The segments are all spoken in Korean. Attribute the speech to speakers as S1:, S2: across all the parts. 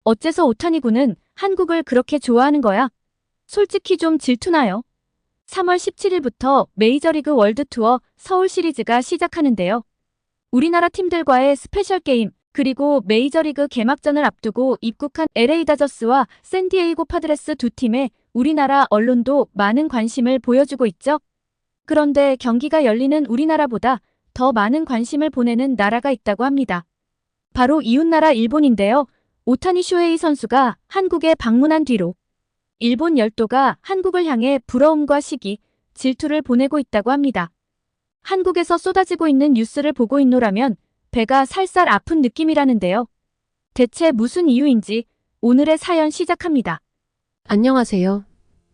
S1: 어째서 오타니군은 한국을 그렇게 좋아하는 거야? 솔직히 좀 질투나요. 3월 17일부터 메이저리그 월드투어 서울 시리즈가 시작하는데요. 우리나라 팀들과의 스페셜 게임, 그리고 메이저리그 개막전을 앞두고 입국한 LA 다저스와 샌디에이고 파드레스 두 팀에 우리나라 언론도 많은 관심을 보여주고 있죠. 그런데 경기가 열리는 우리나라보다 더 많은 관심을 보내는 나라가 있다고 합니다. 바로 이웃나라 일본인데요. 오타니 쇼헤이 선수가 한국에 방문한 뒤로 일본 열도가 한국을 향해 부러움과 시기, 질투를 보내고 있다고 합니다. 한국에서 쏟아지고 있는 뉴스를 보고 있노라면 배가 살살 아픈 느낌이라는데요. 대체 무슨 이유인지 오늘의 사연 시작합니다.
S2: 안녕하세요.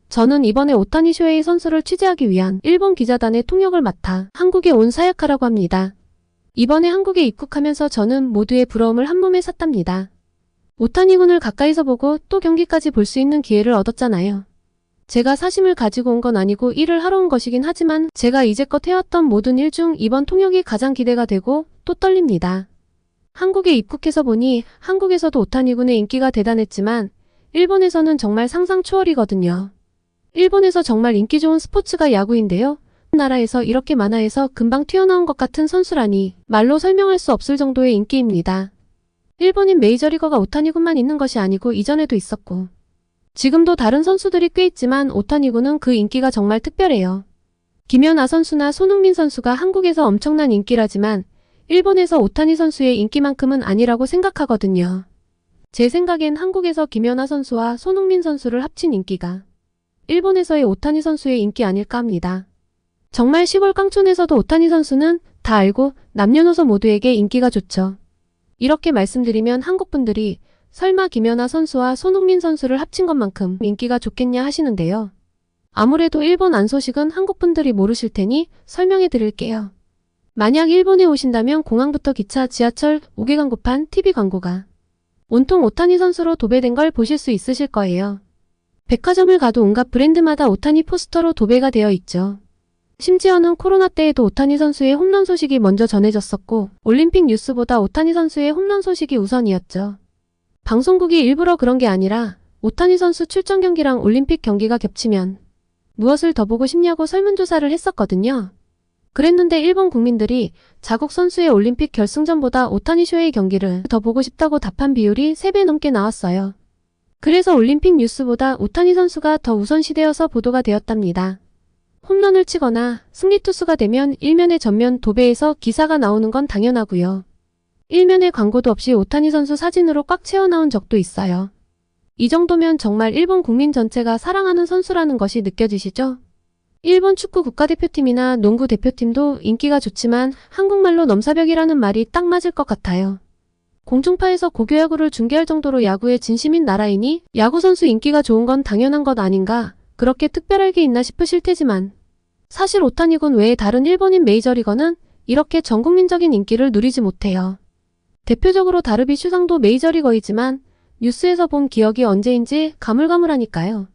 S2: 저는 이번에 오타니 쇼헤이 선수를 취재하기 위한 일본 기자단의 통역을 맡아 한국에 온 사야카라고 합니다. 이번에 한국에 입국하면서 저는 모두의 부러움을 한 몸에 샀답니다. 오타니군을 가까이서 보고 또 경기까지 볼 수 있는 기회를 얻었잖아요. 제가 사심을 가지고 온 건 아니고 일을 하러 온 것이긴 하지만 제가 이제껏 해왔던 모든 일 중 이번 통역이 가장 기대가 되고 또 떨립니다. 한국에 입국해서 보니 한국에서도 오타니군의 인기가 대단했지만 일본에서는 정말 상상 초월이거든요. 일본에서 정말 인기 좋은 스포츠가 야구인데요. 나라에서 이렇게 만화에서 금방 튀어나온 것 같은 선수라니 말로 설명할 수 없을 정도의 인기입니다. 일본인 메이저리거가 오타니군만 있는 것이 아니고 이전에도 있었고 지금도 다른 선수들이 꽤 있지만 오타니군은 그 인기가 정말 특별해요. 김연아 선수나 손흥민 선수가 한국에서 엄청난 인기라지만 일본에서 오타니 선수의 인기만큼은 아니라고 생각하거든요. 제 생각엔 한국에서 김연아 선수와 손흥민 선수를 합친 인기가 일본에서의 오타니 선수의 인기 아닐까 합니다. 정말 시골 깡촌에서도 오타니 선수는 다 알고 남녀노소 모두에게 인기가 좋죠. 이렇게 말씀드리면 한국분들이 설마 김연아 선수와 손흥민 선수를 합친 것만큼 인기가 좋겠냐 하시는데요. 아무래도 일본 안 소식은 한국분들이 모르실 테니 설명해 드릴게요. 만약 일본에 오신다면 공항부터 기차, 지하철, 우개 광고판, TV 광고가 온통 오타니 선수로 도배된 걸 보실 수 있으실 거예요. 백화점을 가도 온갖 브랜드마다 오타니 포스터로 도배가 되어 있죠. 심지어는 코로나 때에도 오타니 선수의 홈런 소식이 먼저 전해졌었고 올림픽 뉴스보다 오타니 선수의 홈런 소식이 우선이었죠. 방송국이 일부러 그런 게 아니라 오타니 선수 출전 경기랑 올림픽 경기가 겹치면 무엇을 더 보고 싶냐고 설문조사를 했었거든요. 그랬는데 일본 국민들이 자국 선수의 올림픽 결승전보다 오타니 쇼헤이 경기를 더 보고 싶다고 답한 비율이 3배 넘게 나왔어요. 그래서 올림픽 뉴스보다 오타니 선수가 더 우선시되어서 보도가 되었답니다. 홈런을 치거나 승리 투수가 되면 일면에 전면 도배해서 기사가 나오는 건 당연하고요. 일면에 광고도 없이 오타니 선수 사진으로 꽉 채워 나온 적도 있어요. 이 정도면 정말 일본 국민 전체가 사랑하는 선수라는 것이 느껴지시죠? 일본 축구 국가대표팀이나 농구 대표팀도 인기가 좋지만 한국말로 넘사벽이라는 말이 딱 맞을 것 같아요. 공중파에서 고교야구를 중계할 정도로 야구에 진심인 나라이니 야구 선수 인기가 좋은 건 당연한 것 아닌가, 그렇게 특별할 게 있나 싶으실 테지만 사실 오타니군 외에 다른 일본인 메이저리거는 이렇게 전국민적인 인기를 누리지 못해요. 대표적으로 다르비슈상도 메이저리거이지만 뉴스에서 본 기억이 언제인지 가물가물하니까요.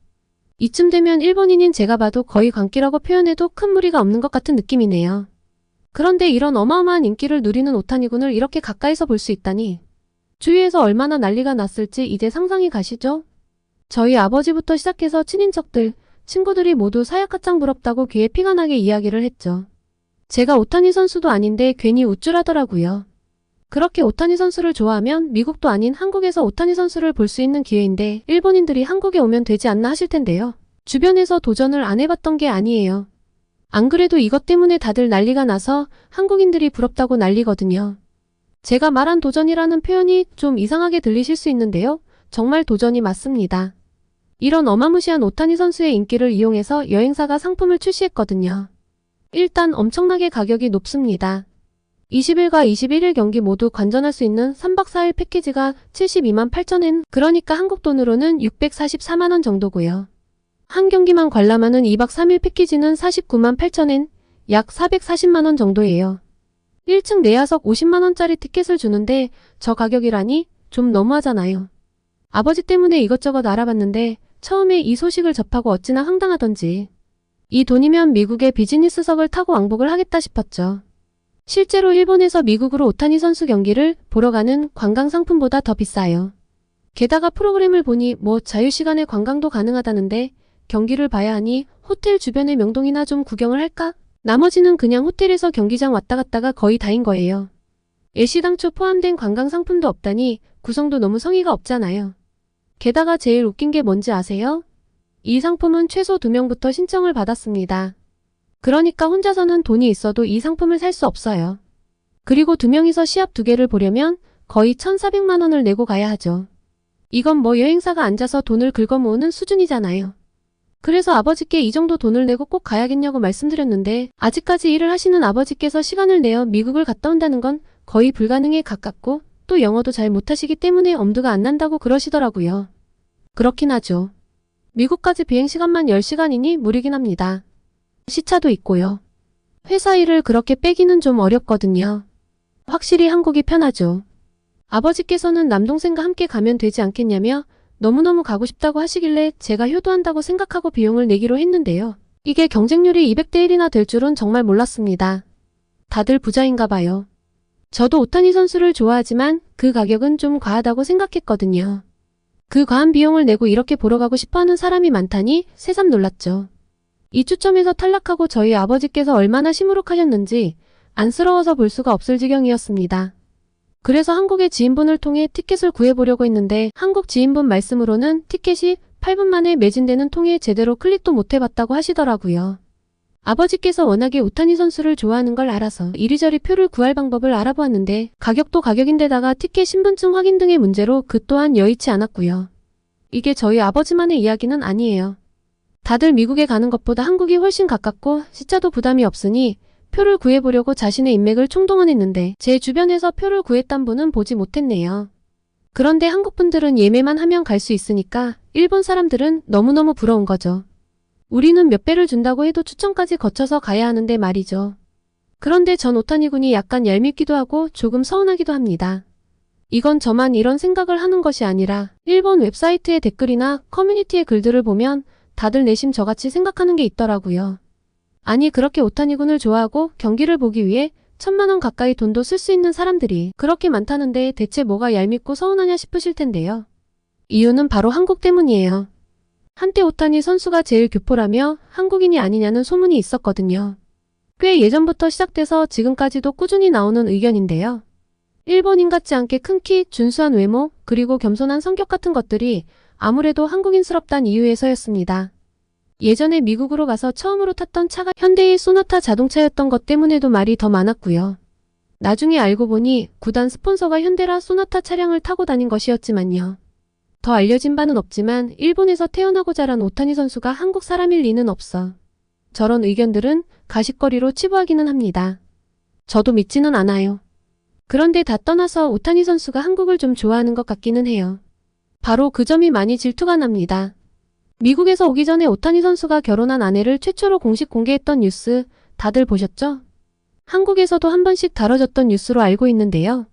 S2: 이쯤 되면 일본인인 제가 봐도 거의 광기라고 표현해도 큰 무리가 없는 것 같은 느낌이네요. 그런데 이런 어마어마한 인기를 누리는 오타니군을 이렇게 가까이서 볼 수 있다니 주위에서 얼마나 난리가 났을지 이제 상상이 가시죠? 저희 아버지부터 시작해서 친인척들, 친구들이 모두 사야카짱 부럽다고 귀에 피가 나게 이야기를 했죠. 제가 오타니 선수도 아닌데 괜히 우쭐하더라고요. 그렇게 오타니 선수를 좋아하면 미국도 아닌 한국에서 오타니 선수를 볼 수 있는 기회인데 일본인들이 한국에 오면 되지 않나 하실 텐데요. 주변에서 도전을 안 해봤던 게 아니에요. 안 그래도 이것 때문에 다들 난리가 나서 한국인들이 부럽다고 난리거든요. 제가 말한 도전이라는 표현이 좀 이상하게 들리실 수 있는데요. 정말 도전이 맞습니다. 이런 어마무시한 오타니 선수의 인기를 이용해서 여행사가 상품을 출시했거든요. 일단 엄청나게 가격이 높습니다. 20일과 21일 경기 모두 관전할 수 있는 3박 4일 패키지가 72만 8천엔, 그러니까 한국 돈으로는 644만원 정도고요. 한 경기만 관람하는 2박 3일 패키지는 49만 8천엔, 약 440만원 정도예요. 1층 내야석 50만원짜리 티켓을 주는데 저 가격이라니 좀 너무하잖아요. 아버지 때문에 이것저것 알아봤는데 처음에 이 소식을 접하고 어찌나 황당하던지 이 돈이면 미국의 비즈니스석을 타고 왕복을 하겠다 싶었죠. 실제로 일본에서 미국으로 오타니 선수 경기를 보러 가는 관광 상품보다 더 비싸요. 게다가 프로그램을 보니 뭐 자유시간에 관광도 가능하다는데 경기를 봐야 하니 호텔 주변의 명동이나 좀 구경을 할까? 나머지는 그냥 호텔에서 경기장 왔다 갔다가 거의 다인 거예요. 애시당초 포함된 관광 상품도 없다니 구성도 너무 성의가 없잖아요. 게다가 제일 웃긴 게 뭔지 아세요? 이 상품은 최소 2명부터 신청을 받았습니다. 그러니까 혼자서는 돈이 있어도 이 상품을 살 수 없어요. 그리고 2명이서 시합 2개를 보려면 거의 1,400만 원을 내고 가야 하죠. 이건 뭐 여행사가 앉아서 돈을 긁어 모으는 수준이잖아요. 그래서 아버지께 이 정도 돈을 내고 꼭 가야겠냐고 말씀드렸는데 아직까지 일을 하시는 아버지께서 시간을 내어 미국을 갔다 온다는 건 거의 불가능에 가깝고 또 영어도 잘 못하시기 때문에 엄두가 안 난다고 그러시더라고요. 그렇긴 하죠. 미국까지 비행시간만 10시간이니 무리긴 합니다. 시차도 있고요. 회사 일을 그렇게 빼기는 좀 어렵거든요. 확실히 한국이 편하죠. 아버지께서는 남동생과 함께 가면 되지 않겠냐며 너무너무 가고 싶다고 하시길래 제가 효도한다고 생각하고 비용을 내기로 했는데요. 이게 경쟁률이 200대 1이나 될 줄은 정말 몰랐습니다. 다들 부자인가 봐요. 저도 오타니 선수를 좋아하지만 그 가격은 좀 과하다고 생각했거든요. 그 과한 비용을 내고 이렇게 보러 가고 싶어하는 사람이 많다니 새삼 놀랐죠. 이 추첨에서 탈락하고 저희 아버지께서 얼마나 시무룩하셨는지 안쓰러워서 볼 수가 없을 지경이었습니다. 그래서 한국의 지인분을 통해 티켓을 구해보려고 했는데 한국 지인분 말씀으로는 티켓이 8분 만에 매진되는 통에 제대로 클릭도 못 해봤다고 하시더라고요. 아버지께서 워낙에 오타니 선수를 좋아하는 걸 알아서 이리저리 표를 구할 방법을 알아보았는데 가격도 가격인데다가 티켓 신분증 확인 등의 문제로 그 또한 여의치 않았고요. 이게 저희 아버지만의 이야기는 아니에요. 다들 미국에 가는 것보다 한국이 훨씬 가깝고 시차도 부담이 없으니 표를 구해보려고 자신의 인맥을 총동원했는데 제 주변에서 표를 구했단 분은 보지 못했네요. 그런데 한국 분들은 예매만 하면 갈 수 있으니까 일본 사람들은 너무너무 부러운 거죠. 우리는 몇 배를 준다고 해도 추첨까지 거쳐서 가야 하는데 말이죠. 그런데 전 오타니 군이 약간 얄밉기도 하고 조금 서운하기도 합니다. 이건 저만 이런 생각을 하는 것이 아니라 일본 웹사이트의 댓글이나 커뮤니티의 글들을 보면 다들 내심 저같이 생각하는 게 있더라고요. 아니 그렇게 오타니 군을 좋아하고 경기를 보기 위해 1,000만 원 가까이 돈도 쓸 수 있는 사람들이 그렇게 많다는데 대체 뭐가 얄밉고 서운하냐 싶으실 텐데요. 이유는 바로 한국 때문이에요. 한때 오타니 선수가 제일 교포라며 한국인이 아니냐는 소문이 있었거든요. 꽤 예전부터 시작돼서 지금까지도 꾸준히 나오는 의견인데요. 일본인 같지 않게 큰 키, 준수한 외모, 그리고 겸손한 성격 같은 것들이 아무래도 한국인스럽단 이유에서였습니다. 예전에 미국으로 가서 처음으로 탔던 차가 현대의 소나타 자동차였던 것 때문에도 말이 더 많았고요. 나중에 알고 보니 구단 스폰서가 현대라 소나타 차량을 타고 다닌 것이었지만요. 더 알려진 바는 없지만 일본에서 태어나고 자란 오타니 선수가 한국 사람일 리는 없어. 저런 의견들은 가십거리로 치부하기는 합니다. 저도 믿지는 않아요. 그런데 다 떠나서 오타니 선수가 한국을 좀 좋아하는 것 같기는 해요. 바로 그 점이 많이 질투가 납니다. 미국에서 오기 전에 오타니 선수가 결혼한 아내를 최초로 공식 공개했던 뉴스 다들 보셨죠? 한국에서도 한 번씩 다뤄졌던 뉴스로 알고 있는데요.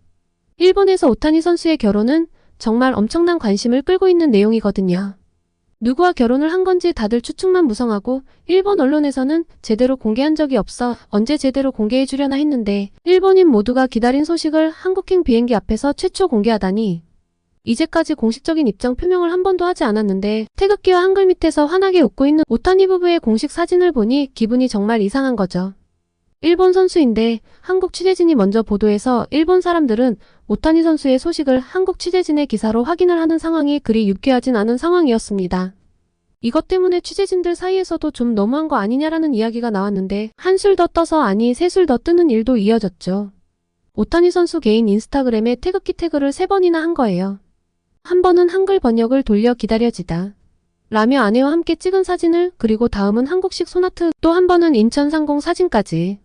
S2: 일본에서 오타니 선수의 결혼은 정말 엄청난 관심을 끌고 있는 내용이거든요. 누구와 결혼을 한 건지 다들 추측만 무성하고 일본 언론에서는 제대로 공개한 적이 없어 언제 제대로 공개해 주려나 했는데 일본인 모두가 기다린 소식을 한국행 비행기 앞에서 최초 공개하다니 이제까지 공식적인 입장 표명을 한 번도 하지 않았는데 태극기와 한글 밑에서 환하게 웃고 있는 오타니 부부의 공식 사진을 보니 기분이 정말 이상한 거죠. 일본 선수인데 한국 취재진이 먼저 보도해서 일본 사람들은 오타니 선수의 소식을 한국 취재진의 기사로 확인을 하는 상황이 그리 유쾌하진 않은 상황이었습니다. 이것 때문에 취재진들 사이에서도 좀 너무한 거 아니냐라는 이야기가 나왔는데 한술 더 떠서 아니 셋술 더 뜨는 일도 이어졌죠. 오타니 선수 개인 인스타그램에 태극기 태그를 3번이나 한 거예요. 한 번은 한글 번역을 돌려 기다려지다 라며 아내와 함께 찍은 사진을 그리고 다음은 한국식 소나트 또 한 번은 인천 상공 사진까지.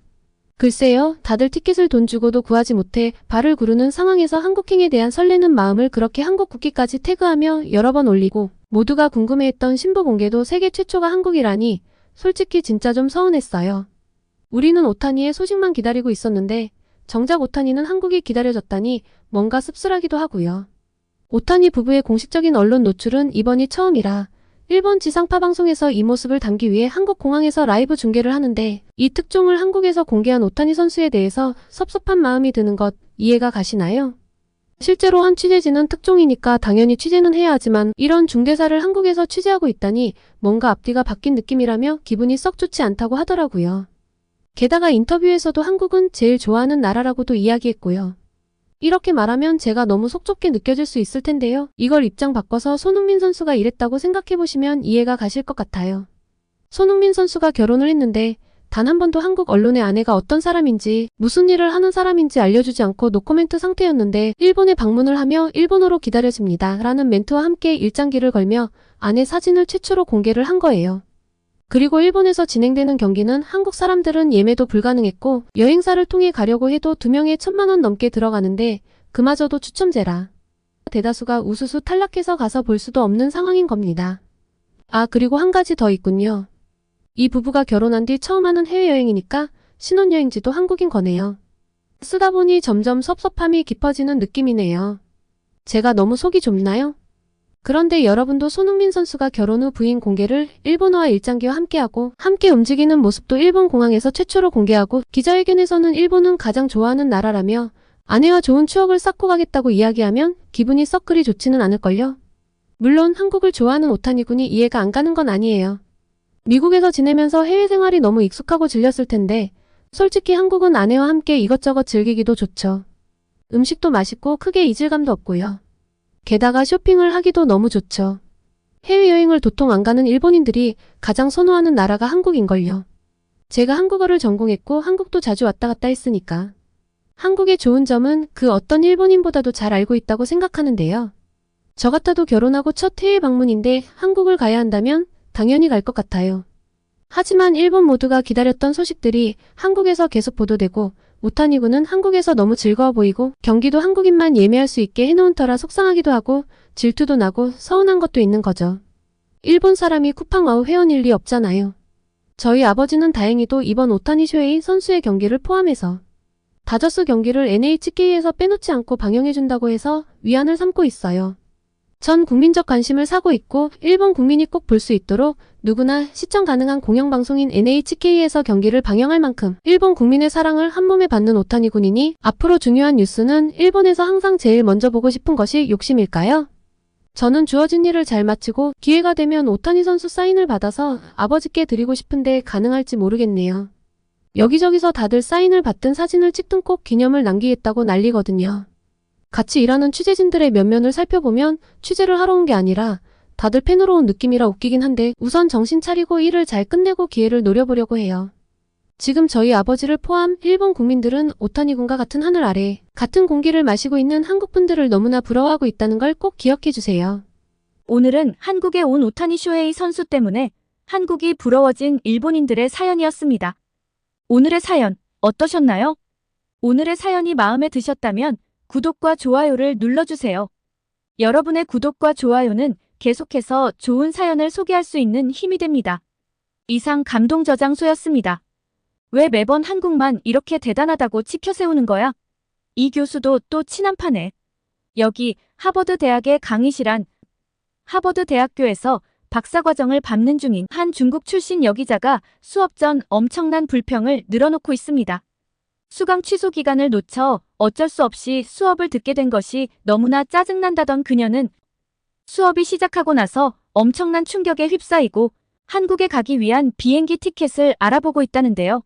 S2: 글쎄요, 다들 티켓을 돈 주고도 구하지 못해 발을 구르는 상황에서 한국행에 대한 설레는 마음을 그렇게 한국 국기까지 태그하며 여러 번 올리고 모두가 궁금해했던 신부 공개도 세계 최초가 한국이라니 솔직히 진짜 좀 서운했어요. 우리는 오타니의 소식만 기다리고 있었는데 정작 오타니는 한국이 기다려졌다니 뭔가 씁쓸하기도 하고요. 오타니 부부의 공식적인 언론 노출은 이번이 처음이라 일본 지상파 방송에서 이 모습을 담기 위해 한국 공항에서 라이브 중계를 하는데 이 특종을 한국에서 공개한 오타니 선수에 대해서 섭섭한 마음이 드는 것 이해가 가시나요? 실제로 한 취재진은 특종이니까 당연히 취재는 해야 하지만 이런 중대사를 한국에서 취재하고 있다니 뭔가 앞뒤가 바뀐 느낌이라며 기분이 썩 좋지 않다고 하더라고요. 게다가 인터뷰에서도 한국은 제일 좋아하는 나라라고도 이야기했고요. 이렇게 말하면 제가 너무 속 좁게 느껴질 수 있을 텐데요. 이걸 입장 바꿔서 손흥민 선수가 이랬다고 생각해보시면 이해가 가실 것 같아요. 손흥민 선수가 결혼을 했는데 단 한 번도 한국 언론에 아내가 어떤 사람인지 무슨 일을 하는 사람인지 알려주지 않고 노코멘트 상태였는데 일본에 방문을 하며 일본어로 기다려집니다 라는 멘트와 함께 일장기를 걸며 아내 사진을 최초로 공개를 한 거예요. 그리고 일본에서 진행되는 경기는 한국 사람들은 예매도 불가능했고 여행사를 통해 가려고 해도 2명에 1,000만 원 넘게 들어가는데 그마저도 추첨제라. 대다수가 우수수 탈락해서 가서 볼 수도 없는 상황인 겁니다. 아, 그리고 한 가지 더 있군요. 이 부부가 결혼한 뒤 처음 하는 해외여행이니까 신혼여행지도 한국인 거네요. 쓰다 보니 점점 섭섭함이 깊어지는 느낌이네요. 제가 너무 속이 좁나요? 그런데 여러분도 손흥민 선수가 결혼 후 부인 공개를 일본어와 일장기와 함께하고 함께 움직이는 모습도 일본 공항에서 최초로 공개하고 기자회견에서는 일본은 가장 좋아하는 나라라며 아내와 좋은 추억을 쌓고 가겠다고 이야기하면 기분이 썩 그리 좋지는 않을걸요? 물론 한국을 좋아하는 오타니 군이 이해가 안 가는 건 아니에요. 미국에서 지내면서 해외 생활이 너무 익숙하고 질렸을 텐데 솔직히 한국은 아내와 함께 이것저것 즐기기도 좋죠. 음식도 맛있고 크게 이질감도 없고요. 게다가 쇼핑을 하기도 너무 좋죠. 해외여행을 도통 안 가는 일본인들이 가장 선호하는 나라가 한국인걸요. 제가 한국어를 전공했고 한국도 자주 왔다 갔다 했으니까. 한국의 좋은 점은 그 어떤 일본인보다도 잘 알고 있다고 생각하는데요. 저 같아도 결혼하고 첫 해외 방문인데 한국을 가야 한다면 당연히 갈 것 같아요. 하지만 일본 모두가 기다렸던 소식들이 한국에서 계속 보도되고 오타니군은 한국에서 너무 즐거워 보이고 경기도 한국인만 예매할 수 있게 해놓은 터라 속상하기도 하고 질투도 나고 서운한 것도 있는 거죠. 일본 사람이 쿠팡와우 회원일 리 없잖아요. 저희 아버지는 다행히도 이번 오타니 쇼헤이 선수의 경기를 포함해서 다저스 경기를 NHK에서 빼놓지 않고 방영해준다고 해서 위안을 삼고 있어요. 전 국민적 관심을 사고 있고 일본 국민이 꼭 볼 수 있도록 누구나 시청 가능한 공영방송인 NHK에서 경기를 방영할 만큼 일본 국민의 사랑을 한몸에 받는 오타니 군이니 앞으로 중요한 뉴스는 일본에서 항상 제일 먼저 보고 싶은 것이 욕심일까요? 저는 주어진 일을 잘 마치고 기회가 되면 오타니 선수 사인을 받아서 아버지께 드리고 싶은데 가능할지 모르겠네요. 여기저기서 다들 사인을 받든 사진을 찍든 꼭 기념을 남기겠다고 난리거든요. 같이 일하는 취재진들의 면면을 살펴보면 취재를 하러 온 게 아니라 다들 팬으로 온 느낌이라 웃기긴 한데 우선 정신 차리고 일을 잘 끝내고 기회를 노려보려고 해요. 지금 저희 아버지를 포함 일본 국민들은 오타니 군과 같은 하늘 아래 같은 공기를 마시고 있는 한국 분들을 너무나 부러워하고 있다는 걸 꼭 기억해 주세요.
S1: 오늘은 한국에 온 오타니 쇼헤이 선수 때문에 한국이 부러워진 일본인들의 사연이었습니다. 오늘의 사연 어떠셨나요? 오늘의 사연이 마음에 드셨다면 구독과 좋아요를 눌러주세요. 여러분의 구독과 좋아요는 계속해서 좋은 사연을 소개할 수 있는 힘이 됩니다. 이상 감동저장소였습니다. 왜 매번 한국만 이렇게 대단하다고 치켜세우는 거야? 이 교수도 또 친한파네. 여기 하버드 대학의 강의실안. 하버드 대학교에서 박사과정을 밟는 중인 한 중국 출신 여기자가 수업 전 엄청난 불평을 늘어놓고 있습니다. 수강 취소 기간을 놓쳐 어쩔 수 없이 수업을 듣게 된 것이 너무나 짜증난다던 그녀는 수업이 시작하고 나서 엄청난 충격에 휩싸이고 한국에 가기 위한 비행기 티켓을 알아보고 있다는데요.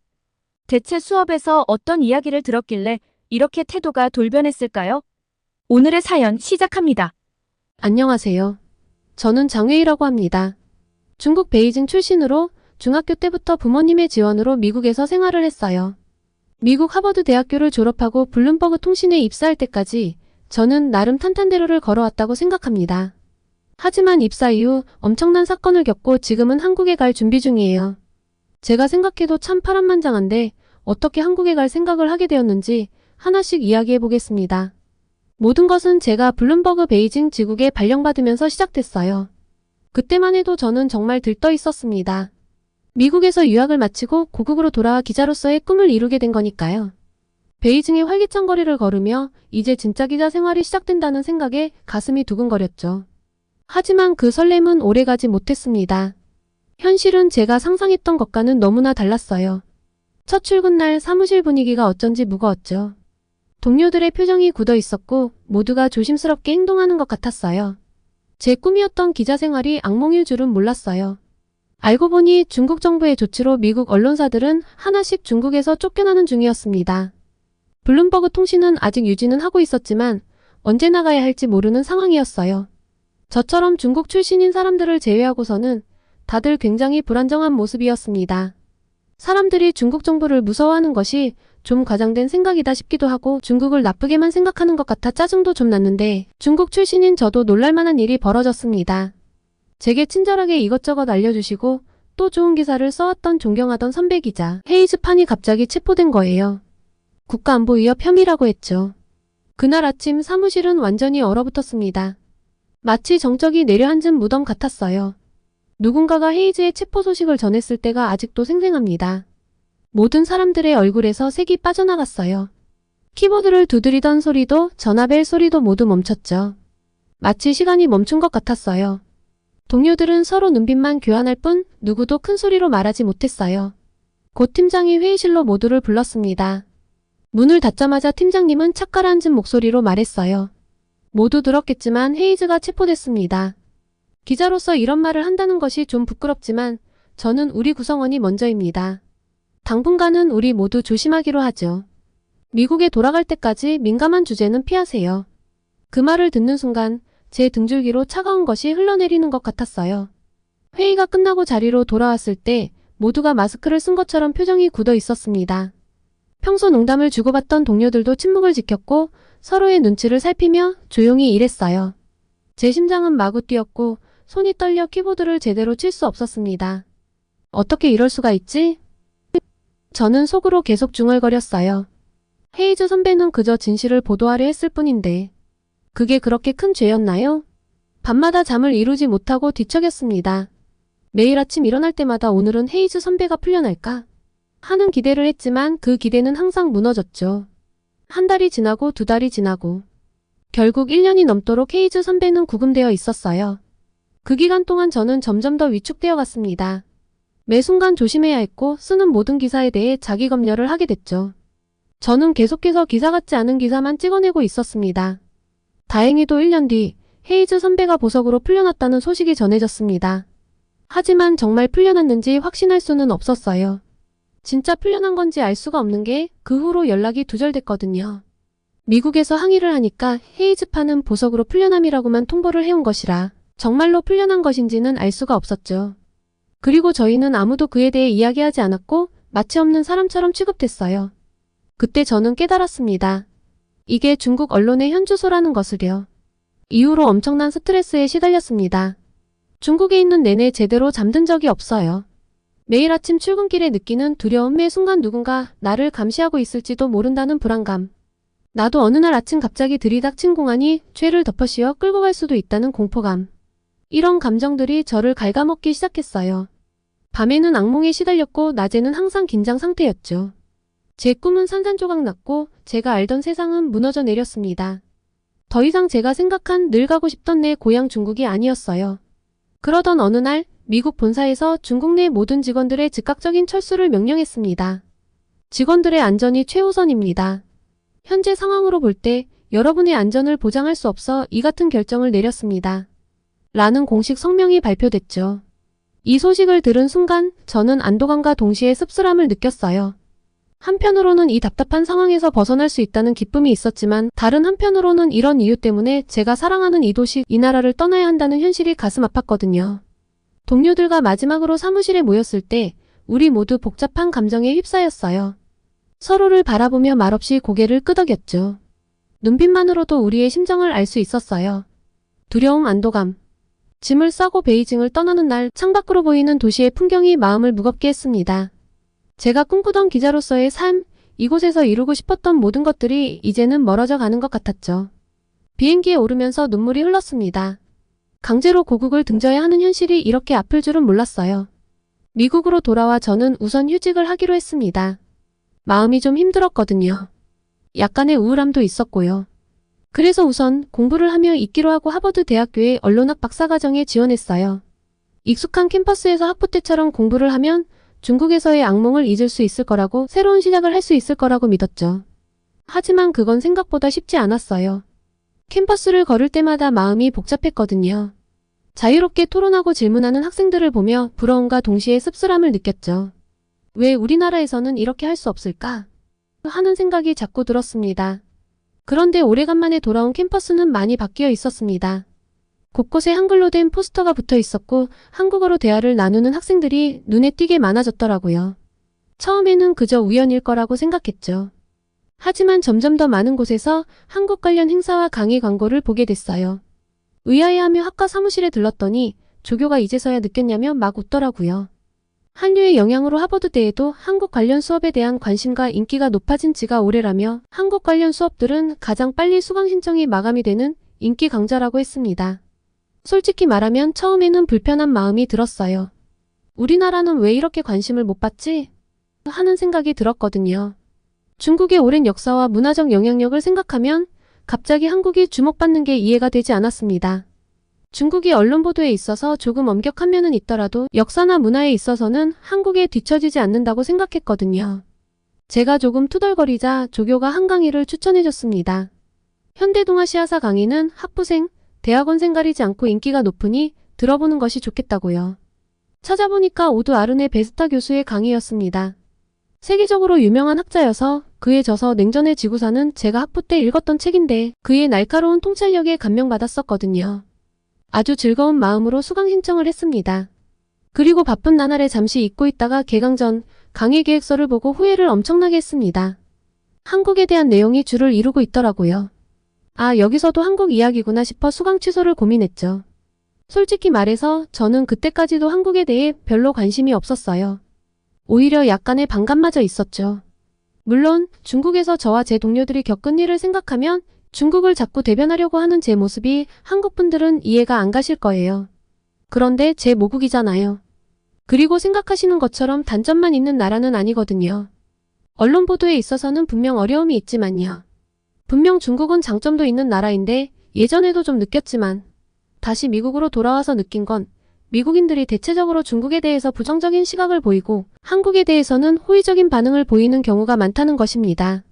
S1: 대체 수업에서 어떤 이야기를 들었길래 이렇게 태도가 돌변했을까요? 오늘의 사연 시작합니다.
S2: 안녕하세요. 저는 장웨이라고 합니다. 중국 베이징 출신으로 중학교 때부터 부모님의 지원으로 미국에서 생활을 했어요. 미국 하버드 대학교를 졸업하고 블룸버그 통신에 입사할 때까지 저는 나름 탄탄대로를 걸어왔다고 생각합니다. 하지만 입사 이후 엄청난 사건을 겪고 지금은 한국에 갈 준비 중이에요. 제가 생각해도 참 파란만장한데 어떻게 한국에 갈 생각을 하게 되었는지 하나씩 이야기해 보겠습니다. 모든 것은 제가 블룸버그 베이징 지국에 발령받으면서 시작됐어요. 그때만 해도 저는 정말 들떠 있었습니다. 미국에서 유학을 마치고 고국으로 돌아와 기자로서의 꿈을 이루게 된 거니까요. 베이징의 활기찬 거리를 걸으며 이제 진짜 기자 생활이 시작된다는 생각에 가슴이 두근거렸죠. 하지만 그 설렘은 오래가지 못했습니다. 현실은 제가 상상했던 것과는 너무나 달랐어요. 첫 출근 날 사무실 분위기가 어쩐지 무거웠죠. 동료들의 표정이 굳어 있었고 모두가 조심스럽게 행동하는 것 같았어요. 제 꿈이었던 기자 생활이 악몽일 줄은 몰랐어요. 알고 보니 중국 정부의 조치로 미국 언론사들은 하나씩 중국에서 쫓겨나는 중이었습니다. 블룸버그 통신은 아직 유지는 하고 있었지만 언제 나가야 할지 모르는 상황이었어요. 저처럼 중국 출신인 사람들을 제외하고서는 다들 굉장히 불안정한 모습이었습니다. 사람들이 중국 정부를 무서워하는 것이 좀 과장된 생각이다 싶기도 하고 중국을 나쁘게만 생각하는 것 같아 짜증도 좀 났는데 중국 출신인 저도 놀랄만한 일이 벌어졌습니다. 제게 친절하게 이것저것 알려주시고 또 좋은 기사를 써왔던 존경하던 선배 기자 헤이즈판이 갑자기 체포된 거예요. 국가안보 위협 혐의라고 했죠. 그날 아침 사무실은 완전히 얼어붙었습니다. 마치 정적이 내려앉은 무덤 같았어요. 누군가가 헤이즈의 체포 소식을 전했을 때가 아직도 생생합니다. 모든 사람들의 얼굴에서 색이 빠져나갔어요. 키보드를 두드리던 소리도 전화벨 소리도 모두 멈췄죠. 마치 시간이 멈춘 것 같았어요. 동료들은 서로 눈빛만 교환할 뿐 누구도 큰 소리로 말하지 못했어요. 고 팀장이 회의실로 모두를 불렀습니다. 문을 닫자마자 팀장님은 착 가라앉은 목소리로 말했어요. 모두 들었겠지만 헤이즈가 체포됐습니다. 기자로서 이런 말을 한다는 것이 좀 부끄럽지만 저는 우리 구성원이 먼저입니다. 당분간은 우리 모두 조심하기로 하죠. 미국에 돌아갈 때까지 민감한 주제는 피하세요. 그 말을 듣는 순간 제 등줄기로 차가운 것이 흘러내리는 것 같았어요. 회의가 끝나고 자리로 돌아왔을 때 모두가 마스크를 쓴 것처럼 표정이 굳어 있었습니다. 평소 농담을 주고받던 동료들도 침묵을 지켰고 서로의 눈치를 살피며 조용히 일했어요. 제 심장은 마구 뛰었고 손이 떨려 키보드를 제대로 칠 수 없었습니다. 어떻게 이럴 수가 있지? 저는 속으로 계속 중얼거렸어요. 헤이즈 선배는 그저 진실을 보도하려 했을 뿐인데 그게 그렇게 큰 죄였나요? 밤마다 잠을 이루지 못하고 뒤척였습니다. 매일 아침 일어날 때마다 오늘은 헤이즈 선배가 풀려날까 하는 기대를 했지만 그 기대는 항상 무너졌죠. 한 달이 지나고 두 달이 지나고 결국 1년이 넘도록 헤이즈 선배는 구금되어 있었어요. 그 기간 동안 저는 점점 더 위축되어 갔습니다. 매 순간 조심해야 했고 쓰는 모든 기사에 대해 자기 검열을 하게 됐죠. 저는 계속해서 기사 같지 않은 기사만 찍어내고 있었습니다. 다행히도 1년 뒤 헤이즈 선배가 보석으로 풀려났다는 소식이 전해졌습니다. 하지만 정말 풀려났는지 확신할 수는 없었어요. 진짜 풀려난 건지 알 수가 없는 게 그 후로 연락이 두절됐거든요. 미국에서 항의를 하니까 헤이즈파는 보석으로 풀려남이라고만 통보를 해온 것이라 정말로 풀려난 것인지는 알 수가 없었죠. 그리고 저희는 아무도 그에 대해 이야기하지 않았고 마치 없는 사람처럼 취급됐어요. 그때 저는 깨달았습니다. 이게 중국 언론의 현주소라는 것을요. 이후로 엄청난 스트레스에 시달렸습니다. 중국에 있는 내내 제대로 잠든 적이 없어요. 매일 아침 출근길에 느끼는 두려움, 매 순간 누군가 나를 감시하고 있을지도 모른다는 불안감. 나도 어느 날 아침 갑자기 들이닥친 공안이 죄를 덮어씌워 끌고 갈 수도 있다는 공포감. 이런 감정들이 저를 갉아먹기 시작했어요. 밤에는 악몽에 시달렸고 낮에는 항상 긴장 상태였죠. 제 꿈은 산산조각 났고 제가 알던 세상은 무너져 내렸습니다. 더 이상 제가 생각한 늘 가고 싶던 내 고향 중국이 아니었어요. 그러던 어느 날 미국 본사에서 중국 내 모든 직원들의 즉각적인 철수를 명령했습니다. 직원들의 안전이 최우선입니다. 현재 상황으로 볼 때 여러분의 안전을 보장할 수 없어 이 같은 결정을 내렸습니다. 라는 공식 성명이 발표됐죠. 이 소식을 들은 순간 저는 안도감과 동시에 씁쓸함을 느꼈어요. 한편으로는 이 답답한 상황에서 벗어날 수 있다는 기쁨이 있었지만 다른 한편으로는 이런 이유 때문에 제가 사랑하는 이 도시, 이 나라를 떠나야 한다는 현실이 가슴 아팠거든요. 동료들과 마지막으로 사무실에 모였을 때 우리 모두 복잡한 감정에 휩싸였어요. 서로를 바라보며 말없이 고개를 끄덕였죠. 눈빛만으로도 우리의 심정을 알 수 있었어요. 두려움, 안도감. 짐을 싸고 베이징을 떠나는 날 창밖으로 보이는 도시의 풍경이 마음을 무겁게 했습니다. 제가 꿈꾸던 기자로서의 삶, 이곳에서 이루고 싶었던 모든 것들이 이제는 멀어져 가는 것 같았죠. 비행기에 오르면서 눈물이 흘렀습니다. 강제로 고국을 등져야 하는 현실이 이렇게 아플 줄은 몰랐어요. 미국으로 돌아와 저는 우선 휴직을 하기로 했습니다. 마음이 좀 힘들었거든요. 약간의 우울함도 있었고요. 그래서 우선 공부를 하며 있기로 하고 하버드 대학교의 언론학 박사과정에 지원했어요. 익숙한 캠퍼스에서 학부 때처럼 공부를 하면 중국에서의 악몽을 잊을 수 있을 거라고 새로운 시작을 할 수 있을 거라고 믿었죠. 하지만 그건 생각보다 쉽지 않았어요. 캠퍼스를 걸을 때마다 마음이 복잡했거든요. 자유롭게 토론하고 질문하는 학생들을 보며 부러움과 동시에 씁쓸함을 느꼈죠. 왜 우리나라에서는 이렇게 할 수 없을까? 하는 생각이 자꾸 들었습니다. 그런데 오래간만에 돌아온 캠퍼스는 많이 바뀌어 있었습니다. 곳곳에 한글로 된 포스터가 붙어 있었고 한국어로 대화를 나누는 학생들이 눈에 띄게 많아졌더라고요. 처음에는 그저 우연일 거라고 생각했죠. 하지만 점점 더 많은 곳에서 한국 관련 행사와 강의 광고를 보게 됐어요. 의아해하며 학과 사무실에 들렀더니 조교가 이제서야 느꼈냐며 막 웃더라고요. 한류의 영향으로 하버드대에도 한국 관련 수업에 대한 관심과 인기가 높아진 지가 오래라며 한국 관련 수업들은 가장 빨리 수강 신청이 마감이 되는 인기 강좌라고 했습니다. 솔직히 말하면 처음에는 불편한 마음이 들었어요. 우리나라는 왜 이렇게 관심을 못 받지? 하는 생각이 들었거든요. 중국의 오랜 역사와 문화적 영향력을 생각하면 갑자기 한국이 주목받는 게 이해가 되지 않았습니다. 중국이 언론 보도에 있어서 조금 엄격한 면은 있더라도 역사나 문화에 있어서는 한국에 뒤처지지 않는다고 생각했거든요. 제가 조금 투덜거리자 조교가 한 강의를 추천해줬습니다. 현대동아시아사 강의는 학부생, 대학원생 가리지 않고 인기가 높으니 들어보는 것이 좋겠다고요. 찾아보니까 오두 아르네 베스타 교수의 강의였습니다. 세계적으로 유명한 학자여서 그의 저서 냉전의 지구사는 제가 학부 때 읽었던 책인데 그의 날카로운 통찰력에 감명받았었거든요. 아주 즐거운 마음으로 수강 신청을 했습니다. 그리고 바쁜 나날에 잠시 잊고 있다가 개강 전 강의 계획서를 보고 후회를 엄청나게 했습니다. 한국에 대한 내용이 줄을 이루고 있더라고요. 아, 여기서도 한국 이야기구나 싶어 수강 취소를 고민했죠. 솔직히 말해서 저는 그때까지도 한국에 대해 별로 관심이 없었어요. 오히려 약간의 반감마저 있었죠. 물론 중국에서 저와 제 동료들이 겪은 일을 생각하면 중국을 자꾸 대변하려고 하는 제 모습이 한국 분들은 이해가 안 가실 거예요. 그런데 제 모국이잖아요. 그리고 생각하시는 것처럼 단점만 있는 나라는 아니거든요. 언론 보도에 있어서는 분명 어려움이 있지만요. 분명 중국은 장점도 있는 나라인데 예전에도 좀 느꼈지만 다시 미국으로 돌아와서 느낀 건 미국인들이 대체적으로 중국에 대해서 부정적인 시각을 보이고 한국에 대해서는 호의적인 반응을 보이는 경우가 많다는 것입니다.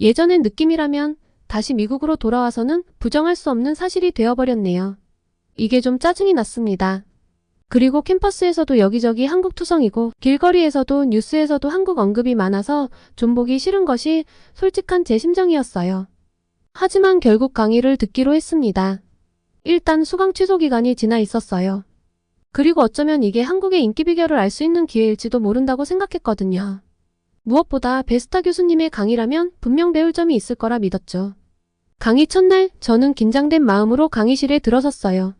S2: 예전엔 느낌이라면 다시 미국으로 돌아와서는 부정할 수 없는 사실이 되어버렸네요. 이게 좀 짜증이 났습니다. 그리고 캠퍼스에서도 여기저기 한국 투성이고 길거리에서도 뉴스에서도 한국 언급이 많아서 좀 보기 싫은 것이 솔직한 제 심정이었어요. 하지만 결국 강의를 듣기로 했습니다. 일단 수강 취소 기간이 지나 있었어요. 그리고 어쩌면 이게 한국의 인기 비결을 알 수 있는 기회일지도 모른다고 생각했거든요. 무엇보다 베스타 교수님의 강의라면 분명 배울 점이 있을 거라 믿었죠. 강의 첫날 저는 긴장된 마음으로 강의실에 들어섰어요.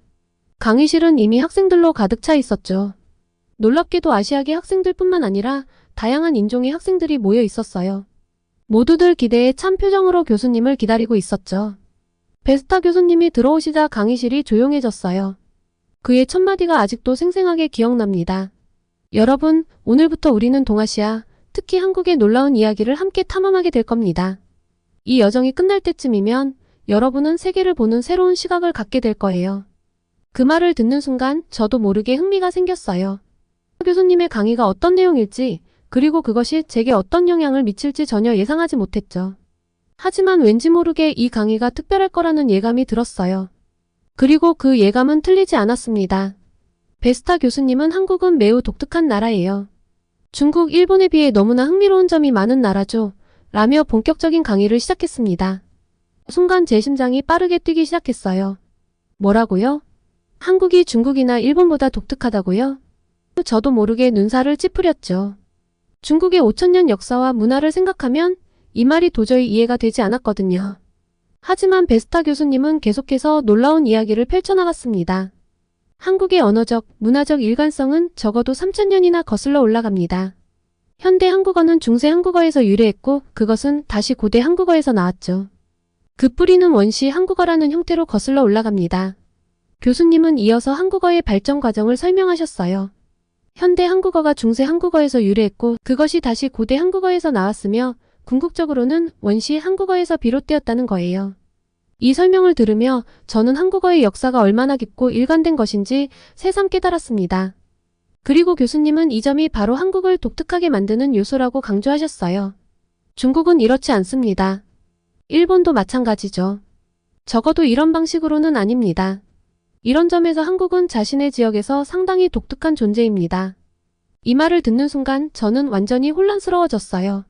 S2: 강의실은 이미 학생들로 가득 차 있었죠. 놀랍게도 아시아계 학생들뿐만 아니라 다양한 인종의 학생들이 모여 있었어요. 모두들 기대에 찬 표정으로 교수님을 기다리고 있었죠. 베스타 교수님이 들어오시자 강의실이 조용해졌어요. 그의 첫마디가 아직도 생생하게 기억납니다. 여러분, 오늘부터 우리는 동아시아, 특히 한국의 놀라운 이야기를 함께 탐험하게 될 겁니다. 이 여정이 끝날 때쯤이면 여러분은 세계를 보는 새로운 시각을 갖게 될 거예요. 그 말을 듣는 순간 저도 모르게 흥미가 생겼어요. 교수님의 강의가 어떤 내용일지, 그리고 그것이 제게 어떤 영향을 미칠지 전혀 예상하지 못했죠. 하지만 왠지 모르게 이 강의가 특별할 거라는 예감이 들었어요. 그리고 그 예감은 틀리지 않았습니다. 베스타 교수님은 한국은 매우 독특한 나라예요. 중국, 일본에 비해 너무나 흥미로운 점이 많은 나라죠. 라며 본격적인 강의를 시작했습니다. 순간 제 심장이 빠르게 뛰기 시작했어요. 뭐라고요? 한국이 중국이나 일본보다 독특하다고요? 저도 모르게 눈살을 찌푸렸죠. 중국의 5000년 역사와 문화를 생각하면 이 말이 도저히 이해가 되지 않았거든요. 하지만 베스타 교수님은 계속해서 놀라운 이야기를 펼쳐나갔습니다. 한국의 언어적, 문화적 일관성은 적어도 3000년이나 거슬러 올라갑니다. 현대 한국어는 중세 한국어에서 유래했고 그것은 다시 고대 한국어에서 나왔죠. 그 뿌리는 원시 한국어라는 형태로 거슬러 올라갑니다. 교수님은 이어서 한국어의 발전 과정을 설명하셨어요. 현대 한국어가 중세 한국어에서 유래했고 그것이 다시 고대 한국어에서 나왔으며 궁극적으로는 원시 한국어에서 비롯되었다는 거예요. 이 설명을 들으며 저는 한국어의 역사가 얼마나 깊고 일관된 것인지 새삼 깨달았습니다. 그리고 교수님은 이 점이 바로 한국을 독특하게 만드는 요소라고 강조하셨어요. 중국은 이렇지 않습니다. 일본도 마찬가지죠. 적어도 이런 방식으로는 아닙니다. 이런 점에서 한국은 자신의 지역에서 상당히 독특한 존재입니다. 이 말을 듣는 순간 저는 완전히 혼란스러워졌어요.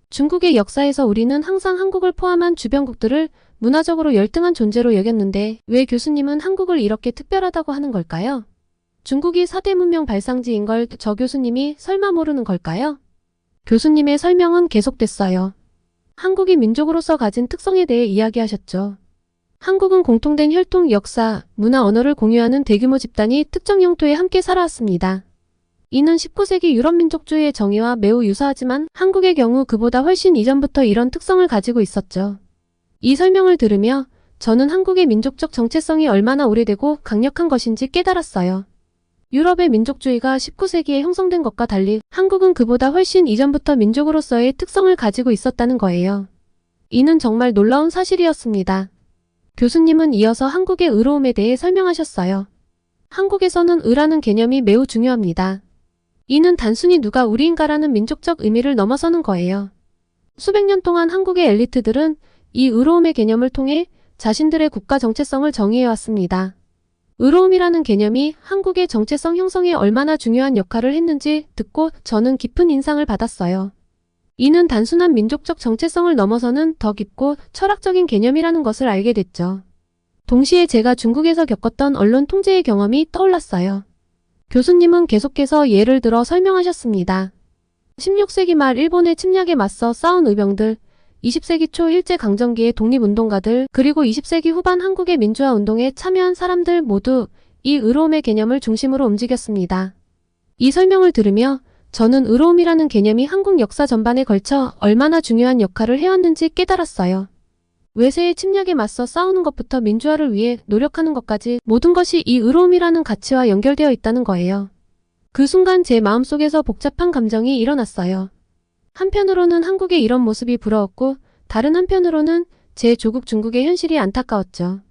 S2: 중국의 역사에서 우리는 항상 한국을 포함한 주변국들을 문화적으로 열등한 존재로 여겼는데 왜 교수님은 한국을 이렇게 특별하다고 하는 걸까요? 중국이 4대 문명 발상지인 걸 저 교수님이 설마 모르는 걸까요? 교수님의 설명은 계속됐어요. 한국이 민족으로서 가진 특성에 대해 이야기하셨죠. 한국은 공통된 혈통, 역사, 문화, 언어를 공유하는 대규모 집단이 특정 영토에 함께 살아왔습니다. 이는 19세기 유럽 민족주의의 정의와 매우 유사하지만 한국의 경우 그보다 훨씬 이전부터 이런 특성을 가지고 있었죠. 이 설명을 들으며 저는 한국의 민족적 정체성이 얼마나 오래되고 강력한 것인지 깨달았어요. 유럽의 민족주의가 19세기에 형성된 것과 달리 한국은 그보다 훨씬 이전부터 민족으로서의 특성을 가지고 있었다는 거예요. 이는 정말 놀라운 사실이었습니다. 교수님은 이어서 한국의 의로움에 대해 설명하셨어요. 한국에서는 의라는 개념이 매우 중요합니다. 이는 단순히 누가 우리인가라는 민족적 의미를 넘어서는 거예요. 수백 년 동안 한국의 엘리트들은 이 의로움의 개념을 통해 자신들의 국가 정체성을 정의해왔습니다. 의로움이라는 개념이 한국의 정체성 형성에 얼마나 중요한 역할을 했는지 듣고 저는 깊은 인상을 받았어요. 이는 단순한 민족적 정체성을 넘어서는 더 깊고 철학적인 개념이라는 것을 알게 됐죠. 동시에 제가 중국에서 겪었던 언론 통제의 경험이 떠올랐어요. 교수님은 계속해서 예를 들어 설명하셨습니다. 16세기 말 일본의 침략에 맞서 싸운 의병들, 20세기 초 일제강점기의 독립운동가들, 그리고 20세기 후반 한국의 민주화 운동에 참여한 사람들 모두 이 의로움의 개념을 중심으로 움직였습니다. 이 설명을 들으며 저는 의로움이라는 개념이 한국 역사 전반에 걸쳐 얼마나 중요한 역할을 해왔는지 깨달았어요. 외세의 침략에 맞서 싸우는 것부터 민주화를 위해 노력하는 것까지 모든 것이 이 의로움이라는 가치와 연결되어 있다는 거예요. 그 순간 제 마음속에서 복잡한 감정이 일어났어요. 한편으로는 한국의 이런 모습이 부러웠고 다른 한편으로는 제 조국 중국의 현실이 안타까웠죠.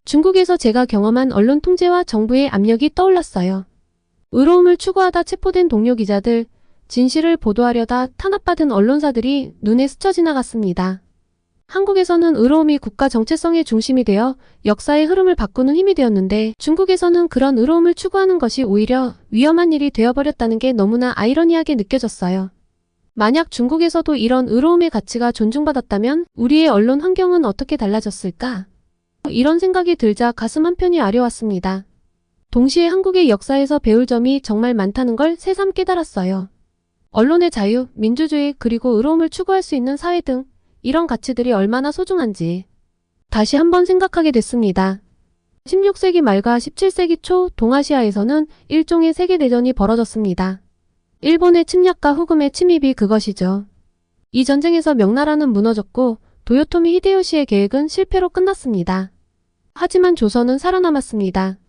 S2: 중국에서 제가 경험한 언론 통제와 정부의 압력이 떠올랐어요. 의로움을 추구하다 체포된 동료 기자들, 진실을 보도하려다 탄압받은 언론사들이 눈에 스쳐 지나갔습니다. 한국에서는 의로움이 국가 정체성의 중심이 되어 역사의 흐름을 바꾸는 힘이 되었는데 중국에서는 그런 의로움을 추구하는 것이 오히려 위험한 일이 되어버렸다는 게 너무나 아이러니하게 느껴졌어요. 만약 중국에서도 이런 의로움의 가치가 존중받았다면 우리의 언론 환경은 어떻게 달라졌을까? 이런 생각이 들자 가슴 한편이 아려왔습니다. 동시에 한국의 역사에서 배울 점이 정말 많다는 걸 새삼 깨달았어요. 언론의 자유, 민주주의, 그리고 의로움을 추구할 수 있는 사회 등 이런 가치들이 얼마나 소중한지 다시 한번 생각하게 됐습니다. 16세기 말과 17세기 초 동아시아에서는 일종의 세계대전이 벌어졌습니다. 일본의 침략과 후금의 침입이 그것이죠. 이 전쟁에서 명나라는 무너졌고 도요토미 히데요시의 계획은 실패로 끝났습니다. 하지만 조선은 살아남았습니다.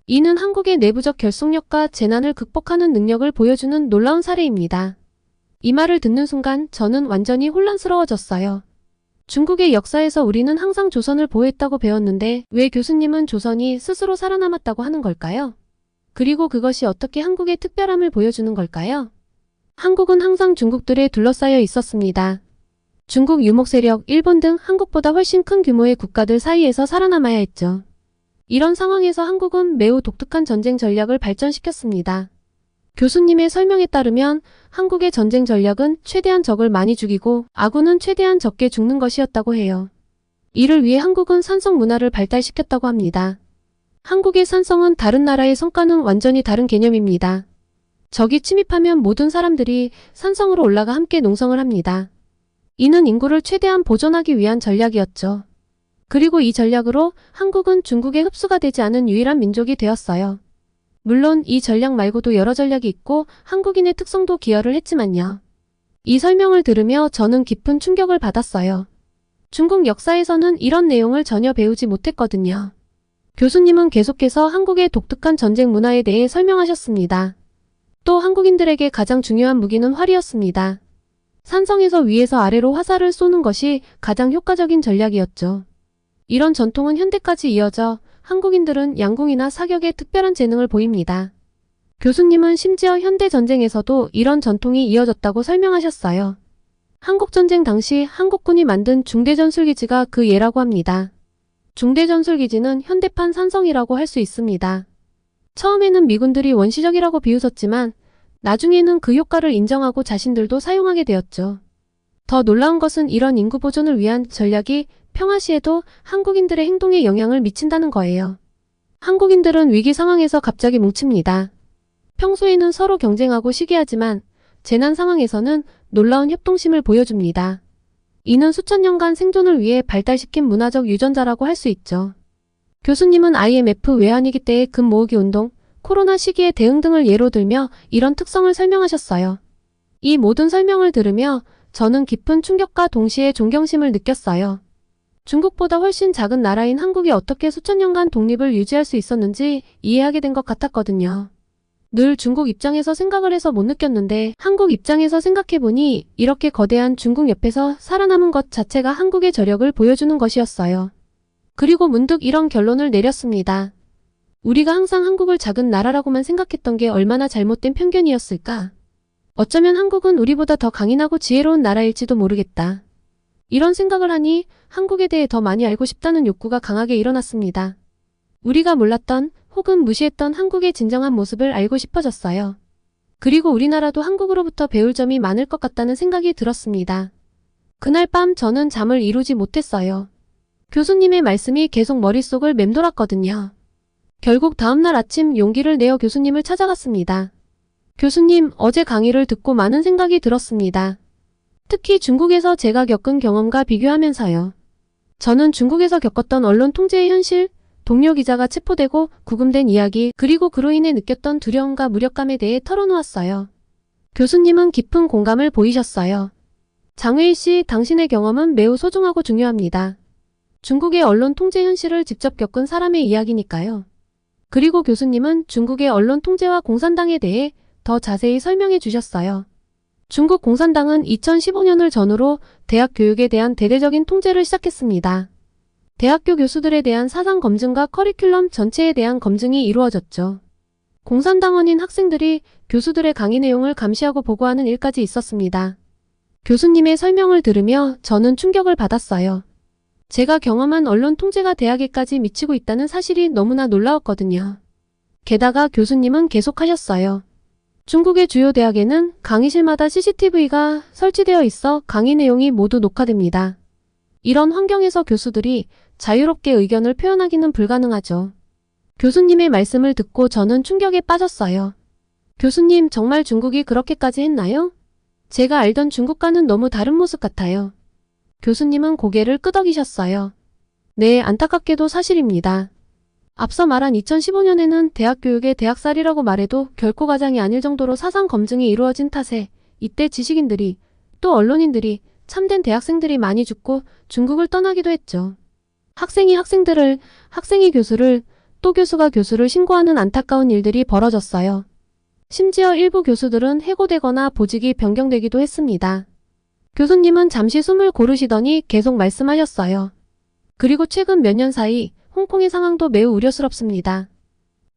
S2: 이는 한국의 내부적 결속력과 재난을 극복하는 능력을 보여주는 놀라운 사례입니다. 이 말을 듣는 순간 저는 완전히 혼란스러워졌어요. 중국의 역사에서 우리는 항상 조선을 보호했다고 배웠는데 왜 교수님은 조선이 스스로 살아남았다고 하는 걸까요? 그리고 그것이 어떻게 한국의 특별함을 보여주는 걸까요? 한국은 항상 중국들에 둘러싸여 있었습니다. 중국 유목 세력, 일본 등 한국보다 훨씬 큰 규모의 국가들 사이에서 살아남아야 했죠. 이런 상황에서 한국은 매우 독특한 전쟁 전략을 발전시켰습니다. 교수님의 설명에 따르면 한국의 전쟁 전략은 최대한 적을 많이 죽이고 아군은 최대한 적게 죽는 것이었다고 해요. 이를 위해 한국은 산성 문화를 발달시켰다고 합니다. 한국의 산성은 다른 나라의 성과는 완전히 다른 개념입니다. 적이 침입하면 모든 사람들이 산성으로 올라가 함께 농성을 합니다. 이는 인구를 최대한 보존하기 위한 전략이었죠. 그리고 이 전략으로 한국은 중국에 흡수가 되지 않은 유일한 민족이 되었어요. 물론 이 전략 말고도 여러 전략이 있고 한국인의 특성도 기여를 했지만요. 이 설명을 들으며 저는 깊은 충격을 받았어요. 중국 역사에서는 이런 내용을 전혀 배우지 못했거든요. 교수님은 계속해서 한국의 독특한 전쟁 문화에 대해 설명하셨습니다. 또 한국인들에게 가장 중요한 무기는 활이었습니다. 산성에서 위에서 아래로 화살을 쏘는 것이 가장 효과적인 전략이었죠. 이런 전통은 현대까지 이어져 한국인들은 양궁이나 사격에 특별한 재능을 보입니다. 교수님은 심지어 현대 전쟁에서도 이런 전통이 이어졌다고 설명하셨어요. 한국전쟁 당시 한국군이 만든 중대전술기지가 그 예라고 합니다. 중대전술기지는 현대판 산성이라고 할 수 있습니다. 처음에는 미군들이 원시적이라고 비웃었지만 나중에는 그 효과를 인정하고 자신들도 사용하게 되었죠. 더 놀라운 것은 이런 인구 보존을 위한 전략이 평화시에도 한국인들의 행동에 영향을 미친다는 거예요. 한국인들은 위기 상황에서 갑자기 뭉칩니다. 평소에는 서로 경쟁하고 시기하지만 재난 상황에서는 놀라운 협동심을 보여줍니다. 이는 수천 년간 생존을 위해 발달시킨 문화적 유전자라고 할 수 있죠. 교수님은 IMF 외환위기 때의 금 모으기 운동, 코로나 시기의 대응 등을 예로 들며 이런 특성을 설명하셨어요. 이 모든 설명을 들으며 저는 깊은 충격과 동시에 존경심을 느꼈어요. 중국보다 훨씬 작은 나라인 한국이 어떻게 수천 년간 독립을 유지할 수 있었는지 이해하게 된 것 같았거든요. 늘 중국 입장에서 생각을 해서 못 느꼈는데 한국 입장에서 생각해보니 이렇게 거대한 중국 옆에서 살아남은 것 자체가 한국의 저력을 보여주는 것이었어요. 그리고 문득 이런 결론을 내렸습니다. 우리가 항상 한국을 작은 나라라고만 생각했던 게 얼마나 잘못된 편견이었을까? 어쩌면 한국은 우리보다 더 강인하고 지혜로운 나라일지도 모르겠다. 이런 생각을 하니 한국에 대해 더 많이 알고 싶다는 욕구가 강하게 일어났습니다. 우리가 몰랐던 혹은 무시했던 한국의 진정한 모습을 알고 싶어졌어요. 그리고 우리나라도 한국으로부터 배울 점이 많을 것 같다는 생각이 들었습니다. 그날 밤 저는 잠을 이루지 못했어요. 교수님의 말씀이 계속 머릿속을 맴돌았거든요. 결국 다음날 아침 용기를 내어 교수님을 찾아갔습니다. 교수님, 어제 강의를 듣고 많은 생각이 들었습니다. 특히 중국에서 제가 겪은 경험과 비교하면서요. 저는 중국에서 겪었던 언론 통제의 현실, 동료 기자가 체포되고 구금된 이야기, 그리고 그로 인해 느꼈던 두려움과 무력감에 대해 털어놓았어요. 교수님은 깊은 공감을 보이셨어요. 장회일 씨, 당신의 경험은 매우 소중하고 중요합니다. 중국의 언론 통제 현실을 직접 겪은 사람의 이야기니까요. 그리고 교수님은 중국의 언론 통제와 공산당에 대해 더 자세히 설명해 주셨어요. 중국 공산당은 2015년을 전후로 대학 교육에 대한 대대적인 통제를 시작했습니다. 대학교 교수들에 대한 사상 검증과 커리큘럼 전체에 대한 검증이 이루어졌죠. 공산당원인 학생들이 교수들의 강의 내용을 감시하고 보고하는 일까지 있었습니다. 교수님의 설명을 들으며 저는 충격을 받았어요. 제가 경험한 언론 통제가 대학에까지 미치고 있다는 사실이 너무나 놀라웠거든요. 게다가 교수님은 계속하셨어요. 중국의 주요 대학에는 강의실마다 CCTV가 설치되어 있어 강의 내용이 모두 녹화됩니다. 이런 환경에서 교수들이 자유롭게 의견을 표현하기는 불가능하죠. 교수님의 말씀을 듣고 저는 충격에 빠졌어요. 교수님, 정말 중국이 그렇게까지 했나요? 제가 알던 중국과는 너무 다른 모습 같아요. 교수님은 고개를 끄덕이셨어요. 네, 안타깝게도 사실입니다. 앞서 말한 2015년에는 대학 교육의 대학살이라고 말해도 결코 과장이 아닐 정도로 사상 검증이 이루어진 탓에 이때 지식인들이, 또 언론인들이, 참된 대학생들이 많이 죽고 중국을 떠나기도 했죠. 학생이 학생들을, 학생이 교수를, 또 교수가 교수를 신고하는 안타까운 일들이 벌어졌어요. 심지어 일부 교수들은 해고되거나 보직이 변경되기도 했습니다. 교수님은 잠시 숨을 고르시더니 계속 말씀하셨어요. 그리고 최근 몇 년 사이 홍콩의 상황도 매우 우려스럽습니다.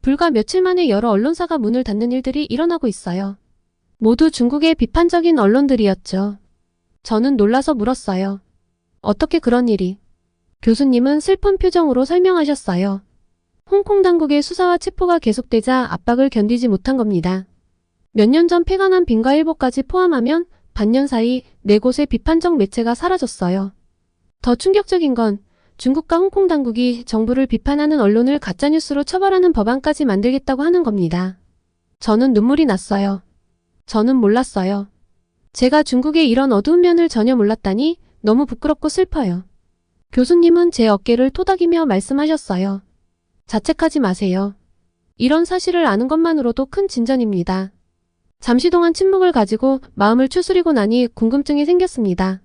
S2: 불과 며칠 만에 여러 언론사가 문을 닫는 일들이 일어나고 있어요. 모두 중국의 비판적인 언론들이었죠. 저는 놀라서 물었어요. 어떻게 그런 일이? 교수님은 슬픈 표정으로 설명하셨어요. 홍콩 당국의 수사와 체포가 계속되자 압박을 견디지 못한 겁니다. 몇 년 전 폐간한 빈과일보까지 포함하면 반년 사이 4곳의 비판적 매체가 사라졌어요. 더 충격적인 건 중국과 홍콩 당국이 정부를 비판하는 언론을 가짜뉴스로 처벌하는 법안까지 만들겠다고 하는 겁니다. 저는 눈물이 났어요. 저는 몰랐어요. 제가 중국의 이런 어두운 면을 전혀 몰랐다니 너무 부끄럽고 슬퍼요. 교수님은 제 어깨를 토닥이며 말씀하셨어요. 자책하지 마세요. 이런 사실을 아는 것만으로도 큰 진전입니다. 잠시 동안 침묵을 가지고 마음을 추스리고 나니 궁금증이 생겼습니다.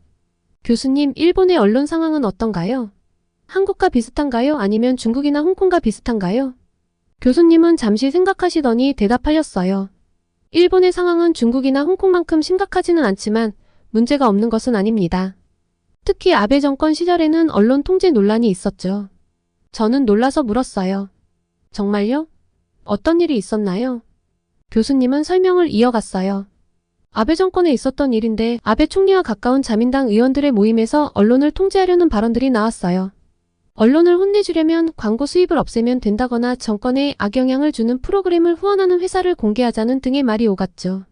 S2: 교수님, 일본의 언론 상황은 어떤가요? 한국과 비슷한가요? 아니면 중국이나 홍콩과 비슷한가요? 교수님은 잠시 생각하시더니 대답하셨어요. 일본의 상황은 중국이나 홍콩만큼 심각하지는 않지만 문제가 없는 것은 아닙니다. 특히 아베 정권 시절에는 언론 통제 논란이 있었죠. 저는 놀라서 물었어요. 정말요? 어떤 일이 있었나요? 교수님은 설명을 이어갔어요. 아베 정권에 있었던 일인데 아베 총리와 가까운 자민당 의원들의 모임에서 언론을 통제하려는 발언들이 나왔어요. 언론을 혼내주려면 광고 수입을 없애면 된다거나 정권에 악영향을 주는 프로그램을 후원하는 회사를 공개하자는 등의 말이 오갔죠.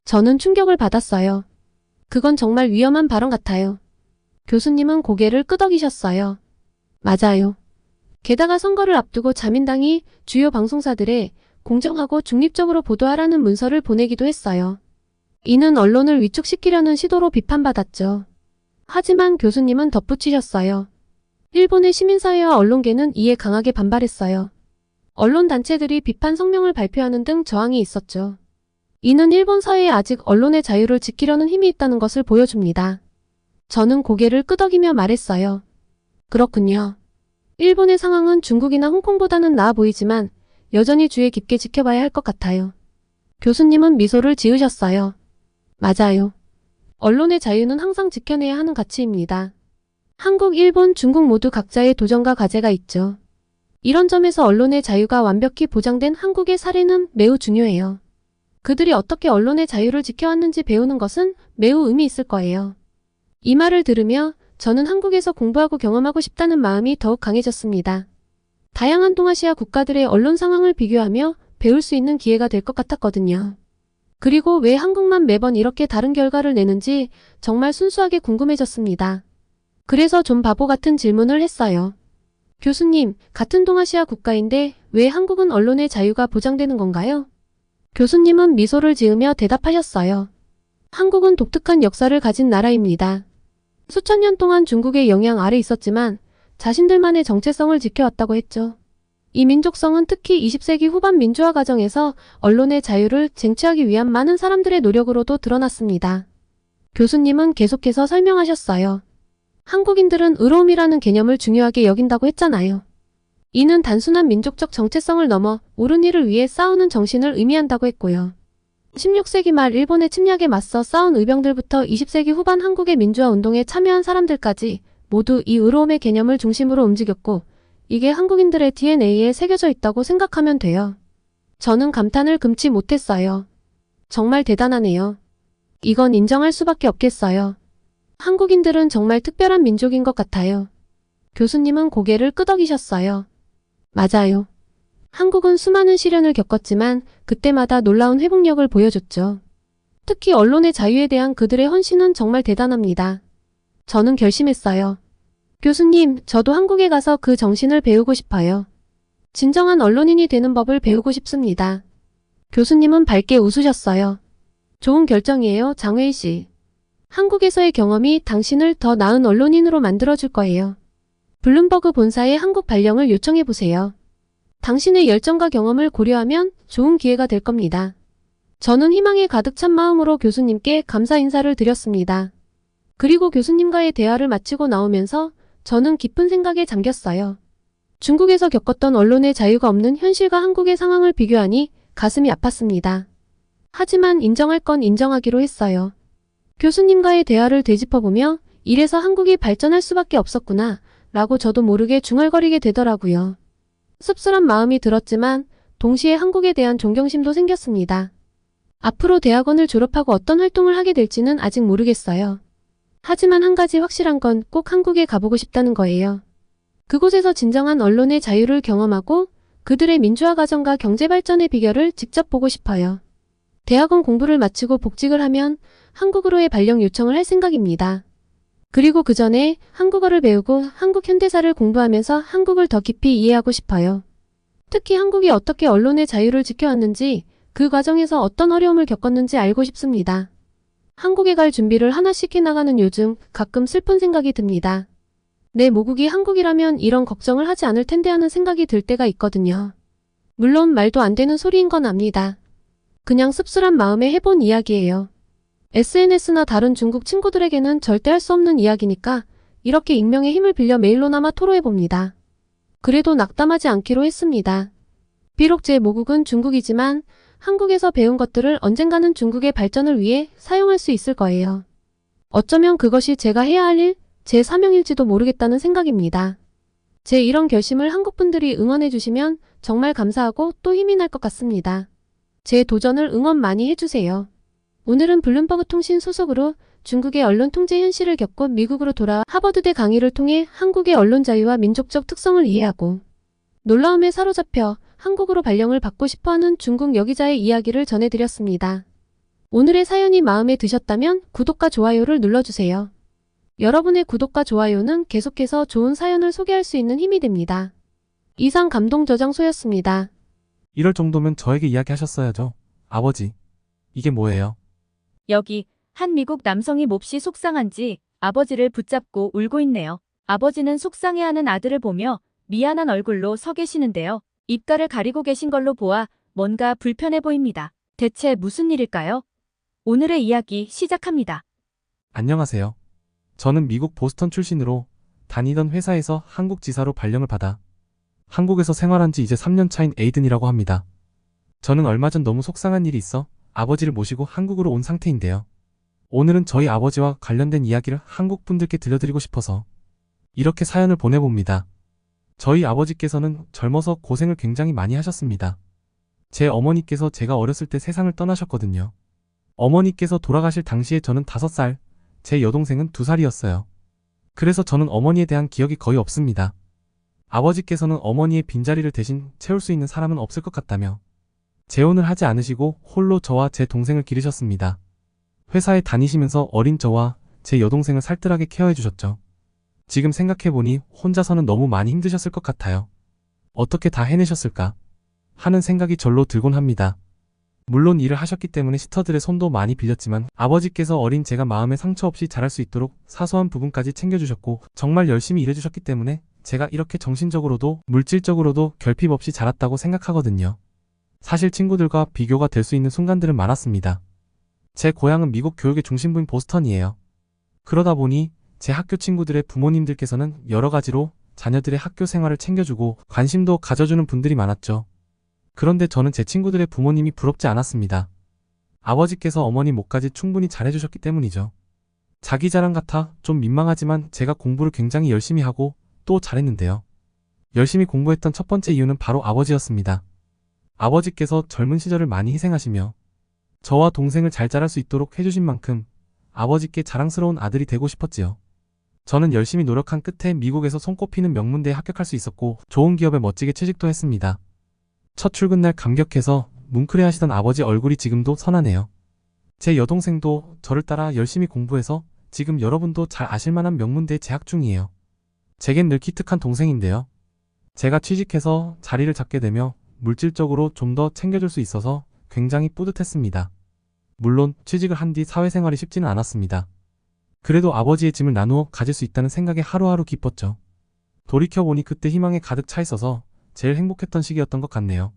S2: 저는 충격을 받았어요. 그건 정말 위험한 발언 같아요. 교수님은 고개를 끄덕이셨어요. 맞아요. 게다가 선거를 앞두고 자민당이 주요 방송사들에 공정하고 중립적으로 보도하라는 문서를 보내기도 했어요. 이는 언론을 위축시키려는 시도로 비판받았죠. 하지만 교수님은 덧붙이셨어요. 일본의 시민사회와 언론계는 이에 강하게 반발했어요. 언론 단체들이 비판 성명을 발표하는 등 저항이 있었죠. 이는 일본 사회에 아직 언론의 자유를 지키려는 힘이 있다는 것을 보여줍니다. 저는 고개를 끄덕이며 말했어요. 그렇군요. 일본의 상황은 중국이나 홍콩보다는 나아 보이지만 여전히 주의 깊게 지켜봐야 할 것 같아요. 교수님은 미소를 지으셨어요. 맞아요. 언론의 자유는 항상 지켜내야 하는 가치입니다. 한국, 일본, 중국 모두 각자의 도전과 과제가 있죠. 이런 점에서 언론의 자유가 완벽히 보장된 한국의 사례는 매우 중요해요. 그들이 어떻게 언론의 자유를 지켜왔는지 배우는 것은 매우 의미 있을 거예요. 이 말을 들으며 저는 한국에서 공부하고 경험하고 싶다는 마음이 더욱 강해졌습니다. 다양한 동아시아 국가들의 언론 상황을 비교하며 배울 수 있는 기회가 될 것 같았거든요. 그리고 왜 한국만 매번 이렇게 다른 결과를 내는지 정말 순수하게 궁금해졌습니다. 그래서 좀 바보 같은 질문을 했어요. 교수님, 같은 동아시아 국가인데 왜 한국은 언론의 자유가 보장되는 건가요? 교수님은 미소를 지으며 대답하셨어요. 한국은 독특한 역사를 가진 나라입니다. 수천 년 동안 중국의 영향 아래 있었지만 자신들만의 정체성을 지켜왔다고 했죠. 이 민족성은 특히 20세기 후반 민주화 과정에서 언론의 자유를 쟁취하기 위한 많은 사람들의 노력으로도 드러났습니다. 교수님은 계속해서 설명하셨어요. 한국인들은 의로움이라는 개념을 중요하게 여긴다고 했잖아요. 이는 단순한 민족적 정체성을 넘어 옳은 일을 위해 싸우는 정신을 의미한다고 했고요. 16세기 말 일본의 침략에 맞서 싸운 의병들부터 20세기 후반 한국의 민주화 운동에 참여한 사람들까지 모두 이 의로움의 개념을 중심으로 움직였고 이게 한국인들의 DNA에 새겨져 있다고 생각하면 돼요. 저는 감탄을 금치 못했어요. 정말 대단하네요. 이건 인정할 수밖에 없겠어요. 한국인들은 정말 특별한 민족인 것 같아요. 교수님은 고개를 끄덕이셨어요. 맞아요. 한국은 수많은 시련을 겪었지만 그때마다 놀라운 회복력을 보여줬죠. 특히 언론의 자유에 대한 그들의 헌신은 정말 대단합니다. 저는 결심했어요. 교수님, 저도 한국에 가서 그 정신을 배우고 싶어요. 진정한 언론인이 되는 법을 배우고 싶습니다. 교수님은 밝게 웃으셨어요. 좋은 결정이에요, 장회희 씨. 한국에서의 경험이 당신을 더 나은 언론인으로 만들어줄 거예요. 블룸버그 본사에 한국 발령을 요청해보세요. 당신의 열정과 경험을 고려하면 좋은 기회가 될 겁니다. 저는 희망에 가득 찬 마음으로 교수님께 감사 인사를 드렸습니다. 그리고 교수님과의 대화를 마치고 나오면서 저는 깊은 생각에 잠겼어요. 중국에서 겪었던 언론의 자유가 없는 현실과 한국의 상황을 비교하니 가슴이 아팠습니다. 하지만 인정할 건 인정하기로 했어요. 교수님과의 대화를 되짚어보며 이래서 한국이 발전할 수밖에 없었구나 라고 저도 모르게 중얼거리게 되더라고요. 씁쓸한 마음이 들었지만 동시에 한국에 대한 존경심도 생겼습니다. 앞으로 대학원을 졸업하고 어떤 활동을 하게 될지는 아직 모르겠어요. 하지만 한 가지 확실한 건 꼭 한국에 가보고 싶다는 거예요. 그곳에서 진정한 언론의 자유를 경험하고 그들의 민주화 과정과 경제 발전의 비결을 직접 보고 싶어요. 대학원 공부를 마치고 복직을 하면 한국으로의 발령 요청을 할 생각입니다. 그리고 그 전에 한국어를 배우고 한국 현대사를 공부하면서 한국을 더 깊이 이해하고 싶어요. 특히 한국이 어떻게 언론의 자유를 지켜왔는지 그 과정에서 어떤 어려움을 겪었는지 알고 싶습니다. 한국에 갈 준비를 하나씩 해나가는 요즘 가끔 슬픈 생각이 듭니다. 내 모국이 한국이라면 이런 걱정을 하지 않을 텐데 하는 생각이 들 때가 있거든요. 물론 말도 안 되는 소리인 건 압니다. 그냥 씁쓸한 마음에 해본 이야기예요. SNS나 다른 중국 친구들에게는 절대 할 수 없는 이야기니까 이렇게 익명의 힘을 빌려 메일로나마 토로해봅니다. 그래도 낙담하지 않기로 했습니다. 비록 제 모국은 중국이지만 한국에서 배운 것들을 언젠가는 중국의 발전을 위해 사용할 수 있을 거예요. 어쩌면 그것이 제가 해야 할 일, 제 사명일지도 모르겠다는 생각입니다. 제 이런 결심을 한국분들이 응원해주시면 정말 감사하고 또 힘이 날 것 같습니다. 제 도전을 응원 많이 해주세요. 오늘은 블룸버그 통신 소속으로 중국의 언론 통제 현실을 겪고 미국으로 돌아와 하버드대 강의를 통해 한국의 언론 자유와 민족적 특성을 이해하고 놀라움에 사로잡혀 한국으로 발령을 받고 싶어하는 중국 여기자의 이야기를 전해드렸습니다. 오늘의 사연이 마음에 드셨다면 구독과 좋아요를 눌러주세요. 여러분의 구독과 좋아요는 계속해서 좋은 사연을 소개할 수 있는 힘이 됩니다. 이상 감동저장소였습니다.
S3: 이럴 정도면 저에게 이야기하셨어야죠. 아버지, 이게 뭐예요?
S1: 여기 한 미국 남성이 몹시 속상한지 아버지를 붙잡고 울고 있네요. 아버지는 속상해하는 아들을 보며 미안한 얼굴로 서 계시는데요. 입가를 가리고 계신 걸로 보아 뭔가 불편해 보입니다. 대체 무슨 일일까요? 오늘의 이야기 시작합니다.
S3: 안녕하세요. 저는 미국 보스턴 출신으로 다니던 회사에서 한국 지사로 발령을 받아 한국에서 생활한 지 이제 3년 차인 에이든이라고 합니다. 저는 얼마 전 너무 속상한 일이 있어 아버지를 모시고 한국으로 온 상태인데요. 오늘은 저희 아버지와 관련된 이야기를 한국 분들께 들려드리고 싶어서 이렇게 사연을 보내봅니다. 저희 아버지께서는 젊어서 고생을 굉장히 많이 하셨습니다. 제 어머니께서 제가 어렸을 때 세상을 떠나셨거든요. 어머니께서 돌아가실 당시에 저는 5살, 제 여동생은 2살이었어요. 그래서 저는 어머니에 대한 기억이 거의 없습니다. 아버지께서는 어머니의 빈자리를 대신 채울 수 있는 사람은 없을 것 같다며 재혼을 하지 않으시고 홀로 저와 제 동생을 기르셨습니다. 회사에 다니시면서 어린 저와 제 여동생을 살뜰하게 케어해 주셨죠. 지금 생각해보니 혼자서는 너무 많이 힘드셨을 것 같아요. 어떻게 다 해내셨을까 하는 생각이 절로 들곤 합니다. 물론 일을 하셨기 때문에 시터들의 손도 많이 빌렸지만 아버지께서 어린 제가 마음에 상처 없이 자랄 수 있도록 사소한 부분까지 챙겨주셨고 정말 열심히 일해주셨기 때문에 제가 이렇게 정신적으로도 물질적으로도 결핍 없이 자랐다고 생각하거든요. 사실 친구들과 비교가 될 수 있는 순간들은 많았습니다. 제 고향은 미국 교육의 중심부인 보스턴이에요. 그러다 보니 제 학교 친구들의 부모님들께서는 여러 가지로 자녀들의 학교 생활을 챙겨주고 관심도 가져주는 분들이 많았죠. 그런데 저는 제 친구들의 부모님이 부럽지 않았습니다. 아버지께서 어머니 몫까지 충분히 잘해주셨기 때문이죠. 자기 자랑 같아 좀 민망하지만 제가 공부를 굉장히 열심히 하고 또 잘했는데요. 열심히 공부했던 첫 번째 이유는 바로 아버지였습니다. 아버지께서 젊은 시절을 많이 희생하시며 저와 동생을 잘 자랄 수 있도록 해주신 만큼 아버지께 자랑스러운 아들이 되고 싶었지요. 저는 열심히 노력한 끝에 미국에서 손꼽히는 명문대에 합격할 수 있었고 좋은 기업에 멋지게 취직도 했습니다. 첫 출근날 감격해서 뭉클해하시던 아버지 얼굴이 지금도 선하네요. 제 여동생도 저를 따라 열심히 공부해서 지금 여러분도 잘 아실만한 명문대에 재학 중이에요. 제겐 늘 기특한 동생인데요. 제가 취직해서 자리를 잡게 되며 물질적으로 좀 더 챙겨줄 수 있어서 굉장히 뿌듯했습니다. 물론 취직을 한 뒤 사회생활이 쉽지는 않았습니다. 그래도 아버지의 짐을 나누어 가질 수 있다는 생각에 하루하루 기뻤죠. 돌이켜보니 그때 희망에 가득 차 있어서 제일 행복했던 시기였던 것 같네요.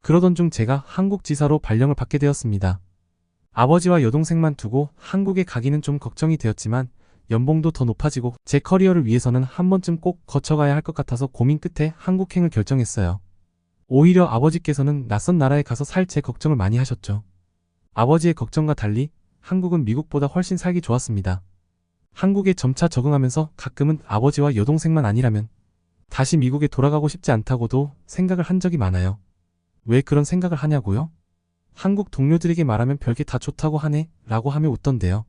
S3: 그러던 중 제가 한국 지사로 발령을 받게 되었습니다. 아버지와 여동생만 두고 한국에 가기는 좀 걱정이 되었지만 연봉도 더 높아지고 제 커리어를 위해서는 한 번쯤 꼭 거쳐가야 할 것 같아서 고민 끝에 한국행을 결정했어요. 오히려 아버지께서는 낯선 나라에 가서 살 제 걱정을 많이 하셨죠. 아버지의 걱정과 달리 한국은 미국보다 훨씬 살기 좋았습니다. 한국에 점차 적응하면서 가끔은 아버지와 여동생만 아니라면 다시 미국에 돌아가고 싶지 않다고도 생각을 한 적이 많아요. 왜 그런 생각을 하냐고요? 한국 동료들에게 말하면 별게 다 좋다고 하네 라고 하며 웃던데요.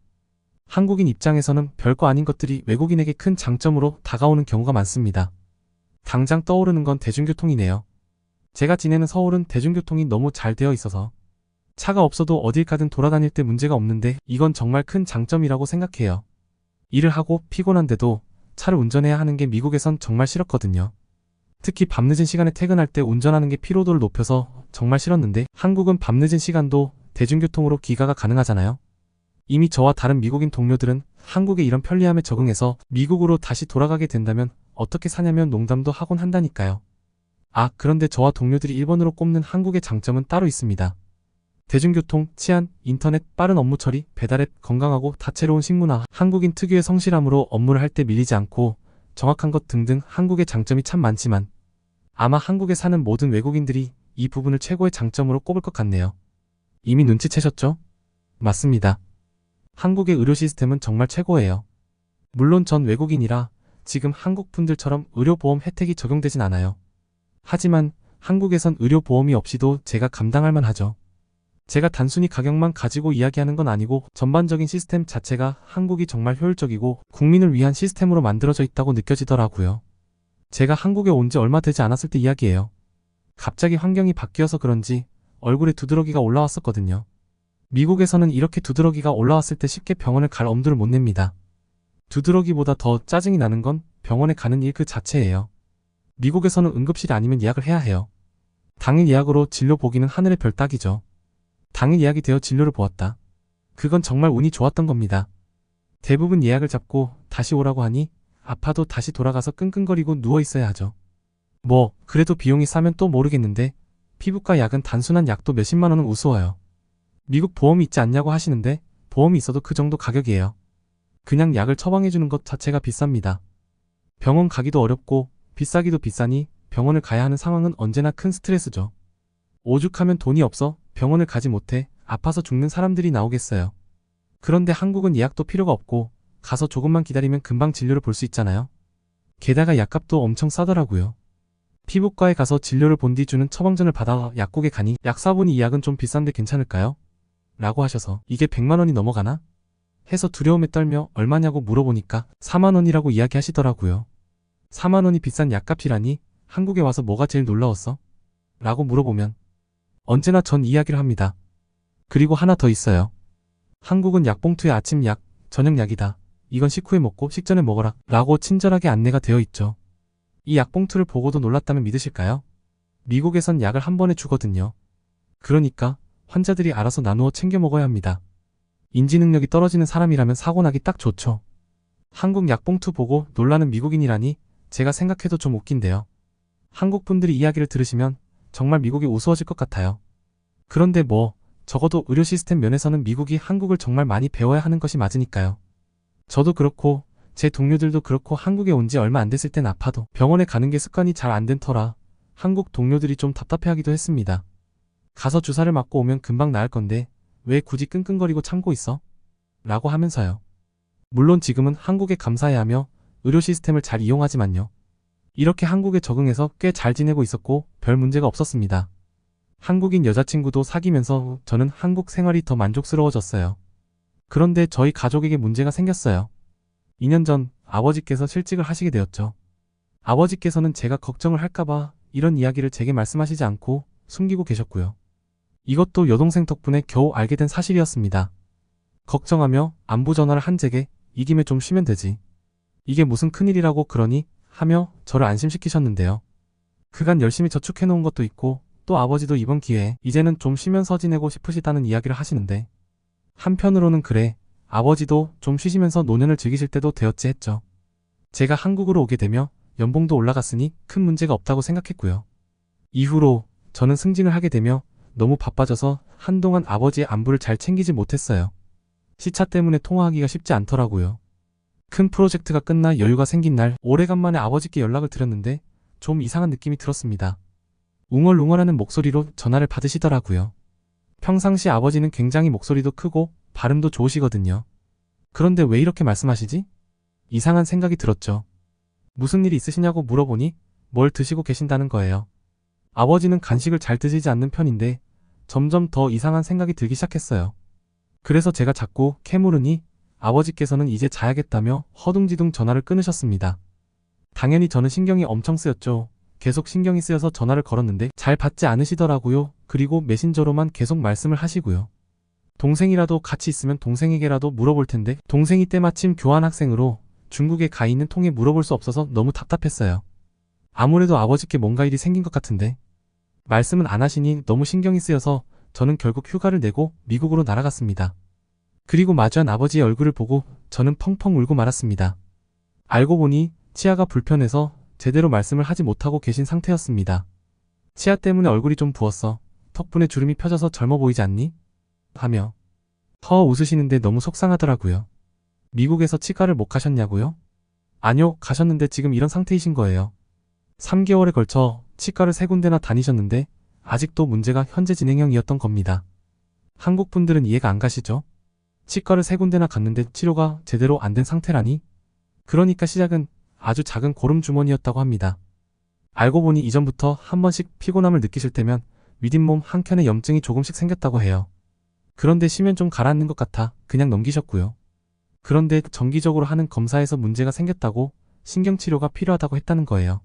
S3: 한국인 입장에서는 별거 아닌 것들이 외국인에게 큰 장점으로 다가오는 경우가 많습니다. 당장 떠오르는 건 대중교통이네요. 제가 지내는 서울은 대중교통이 너무 잘 되어 있어서 차가 없어도 어딜 가든 돌아다닐 때 문제가 없는데 이건 정말 큰 장점이라고 생각해요. 일을 하고 피곤한데도 차를 운전해야 하는 게 미국에선 정말 싫었거든요. 특히 밤늦은 시간에 퇴근할 때 운전하는 게 피로도를 높여서 정말 싫었는데 한국은 밤늦은 시간도 대중교통으로 귀가가 가능하잖아요. 이미 저와 다른 미국인 동료들은 한국의 이런 편리함에 적응해서 미국으로 다시 돌아가게 된다면 어떻게 사냐면 농담도 하곤 한다니까요. 그런데 저와 동료들이 1번으로 꼽는 한국의 장점은 따로 있습니다. 대중교통, 치안, 인터넷, 빠른 업무 처리, 배달앱, 건강하고 다채로운 식문화, 한국인 특유의 성실함으로 업무를 할 때 밀리지 않고 정확한 것 등등 한국의 장점이 참 많지만 아마 한국에 사는 모든 외국인들이 이 부분을 최고의 장점으로 꼽을 것 같네요. 이미 눈치채셨죠? 맞습니다. 한국의 의료 시스템은 정말 최고예요. 물론 전 외국인이라 지금 한국 분들처럼 의료보험 혜택이 적용되진 않아요. 하지만 한국에선 의료보험이 없이도 제가 감당할 만하죠. 제가 단순히 가격만 가지고 이야기하는 건 아니고 전반적인 시스템 자체가 한국이 정말 효율적이고 국민을 위한 시스템으로 만들어져 있다고 느껴지더라고요. 제가 한국에 온 지 얼마 되지 않았을 때 이야기예요. 갑자기 환경이 바뀌어서 그런지 얼굴에 두드러기가 올라왔었거든요. 미국에서는 이렇게 두드러기가 올라왔을 때 쉽게 병원을 갈 엄두를 못 냅니다. 두드러기보다 더 짜증이 나는 건 병원에 가는 일 그 자체예요. 미국에서는 응급실이 아니면 예약을 해야 해요. 당일 예약으로 진료 보기는 하늘의 별 따기죠. 당일 예약이 되어 진료를 보았다. 그건 정말 운이 좋았던 겁니다. 대부분 예약을 잡고 다시 오라고 하니 아파도 다시 돌아가서 끙끙거리고 누워 있어야 하죠. 뭐 그래도 비용이 싸면 또 모르겠는데 피부과 약은 단순한 약도 몇십만 원은 우스워요. 미국 보험이 있지 않냐고 하시는데 보험이 있어도 그 정도 가격이에요. 그냥 약을 처방해주는 것 자체가 비쌉니다. 병원 가기도 어렵고 비싸기도 비싸니 병원을 가야 하는 상황은 언제나 큰 스트레스죠. 오죽하면 돈이 없어 병원을 가지 못해 아파서 죽는 사람들이 나오겠어요. 그런데 한국은 예약도 필요가 없고 가서 조금만 기다리면 금방 진료를 볼 수 있잖아요. 게다가 약값도 엄청 싸더라고요. 피부과에 가서 진료를 본 뒤 주는 처방전을 받아 약국에 가니 약사분이 이 약은 좀 비싼데 괜찮을까요? 라고 하셔서 이게 100만 원이 넘어가나? 해서 두려움에 떨며 얼마냐고 물어보니까 4만 원이라고 이야기하시더라고요. 4만 원이 비싼 약값이라니 한국에 와서 뭐가 제일 놀라웠어? 라고 물어보면 언제나 전 이야기를 합니다. 그리고 하나 더 있어요. 한국은 약봉투에 아침 약, 저녁 약이다. 이건 식후에 먹고 식전에 먹어라. 라고 친절하게 안내가 되어 있죠. 이 약봉투를 보고도 놀랐다면 믿으실까요? 미국에선 약을 한 번에 주거든요. 그러니까 환자들이 알아서 나누어 챙겨 먹어야 합니다. 인지 능력이 떨어지는 사람이라면 사고 나기 딱 좋죠. 한국 약봉투 보고 놀라는 미국인이라니 제가 생각해도 좀 웃긴데요. 한국 분들이 이야기를 들으시면 정말 미국이 우스워질 것 같아요. 그런데 뭐 적어도 의료 시스템 면에서는 미국이 한국을 정말 많이 배워야 하는 것이 맞으니까요. 저도 그렇고 제 동료들도 그렇고 한국에 온 지 얼마 안 됐을 땐 아파도 병원에 가는 게 습관이 잘 안 된 터라 한국 동료들이 좀 답답해하기도 했습니다. 가서 주사를 맞고 오면 금방 나을 건데 왜 굳이 끙끙거리고 참고 있어? 라고 하면서요. 물론 지금은 한국에 감사해야 하며 의료 시스템을 잘 이용하지만요. 이렇게 한국에 적응해서 꽤 잘 지내고 있었고 별 문제가 없었습니다. 한국인 여자친구도 사귀면서 저는 한국 생활이 더 만족스러워졌어요. 그런데 저희 가족에게 문제가 생겼어요. 2년 전 아버지께서 실직을 하시게 되었죠. 아버지께서는 제가 걱정을 할까봐 이런 이야기를 제게 말씀하시지 않고 숨기고 계셨고요. 이것도 여동생 덕분에 겨우 알게 된 사실이었습니다. 걱정하며 안부 전화를 한 제게 이 김에 좀 쉬면 되지. 이게 무슨 큰일이라고 그러니 하며 저를 안심시키셨는데요. 그간 열심히 저축해놓은 것도 있고 또 아버지도 이번 기회에 이제는 좀 쉬면서 지내고 싶으시다는 이야기를 하시는데 한편으로는 그래 아버지도 좀 쉬시면서 노년을 즐기실 때도 되었지 했죠. 제가 한국으로 오게 되며 연봉도 올라갔으니 큰 문제가 없다고 생각했고요. 이후로 저는 승진을 하게 되며 너무 바빠져서 한동안 아버지의 안부를 잘 챙기지 못했어요. 시차 때문에 통화하기가 쉽지 않더라고요. 큰 프로젝트가 끝나 여유가 생긴 날 오래간만에 아버지께 연락을 드렸는데 좀 이상한 느낌이 들었습니다. 웅얼웅얼하는 목소리로 전화를 받으시더라고요. 평상시 아버지는 굉장히 목소리도 크고 발음도 좋으시거든요. 그런데 왜 이렇게 말씀하시지? 이상한 생각이 들었죠. 무슨 일이 있으시냐고 물어보니 뭘 드시고 계신다는 거예요. 아버지는 간식을 잘 드시지 않는 편인데 점점 더 이상한 생각이 들기 시작했어요. 그래서 제가 자꾸 캐물으니 아버지께서는 이제 자야겠다며 허둥지둥 전화를 끊으셨습니다. 당연히 저는 신경이 엄청 쓰였죠. 계속 신경이 쓰여서 전화를 걸었는데 잘 받지 않으시더라고요. 그리고 메신저로만 계속 말씀을 하시고요. 동생이라도 같이 있으면 동생에게라도 물어볼 텐데 동생이 때마침 교환학생으로 중국에 가 있는 통에 물어볼 수 없어서 너무 답답했어요. 아무래도 아버지께 뭔가 일이 생긴 것 같은데 말씀은 안 하시니 너무 신경이 쓰여서 저는 결국 휴가를 내고 미국으로 날아갔습니다. 그리고 마주한 아버지의 얼굴을 보고 저는 펑펑 울고 말았습니다. 알고 보니 치아가 불편해서 제대로 말씀을 하지 못하고 계신 상태였습니다. 치아 때문에 얼굴이 좀 부었어. 턱분에 주름이 펴져서 젊어 보이지 않니? 하며 허 웃으시는데 너무 속상하더라고요. 미국에서 치과를 못 가셨냐고요? 아니요, 가셨는데 지금 이런 상태이신 거예요. 3개월에 걸쳐 치과를 3군데나 다니셨는데 아직도 문제가 현재 진행형이었던 겁니다. 한국 분들은 이해가 안 가시죠? 치과를 3군데나 갔는데 치료가 제대로 안 된 상태라니? 그러니까 시작은 아주 작은 고름 주머니였다고 합니다. 알고 보니 이전부터 한 번씩 피곤함을 느끼실 때면 윗잇몸 한켠에 염증이 조금씩 생겼다고 해요. 그런데 쉬면 좀 가라앉는 것 같아 그냥 넘기셨고요. 그런데 정기적으로 하는 검사에서 문제가 생겼다고 신경치료가 필요하다고 했다는 거예요.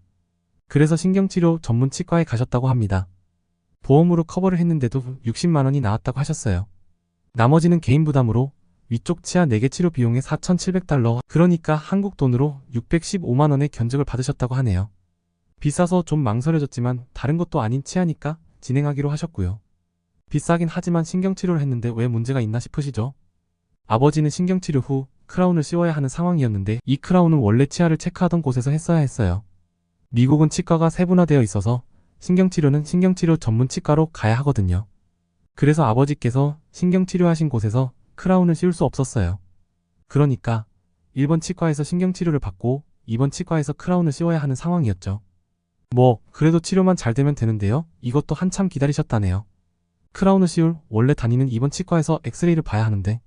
S3: 그래서 신경치료 전문 치과에 가셨다고 합니다. 보험으로 커버를 했는데도 60만 원이 나왔다고 하셨어요. 나머지는 개인 부담으로 위쪽 치아 4개 치료 비용에 4,700달러, 그러니까 한국 돈으로 615만 원의 견적을 받으셨다고 하네요. 비싸서 좀 망설여졌지만 다른 것도 아닌 치아니까 진행하기로 하셨고요. 비싸긴 하지만 신경치료를 했는데 왜 문제가 있나 싶으시죠? 아버지는 신경치료 후 크라운을 씌워야 하는 상황이었는데 이 크라운은 원래 치아를 체크하던 곳에서 했어야 했어요. 미국은 치과가 세분화되어 있어서 신경치료는 신경치료 전문 치과로 가야 하거든요. 그래서 아버지께서 신경치료하신 곳에서 크라운을 씌울 수 없었어요. 그러니까 1번 치과에서 신경치료를 받고 2번 치과에서 크라운을 씌워야 하는 상황이었죠. 뭐 그래도 치료만 잘 되면 되는데요. 이것도 한참 기다리셨다네요. 크라운을 씌울 원래 다니는 2번 치과에서 엑스레이를 봐야 하는데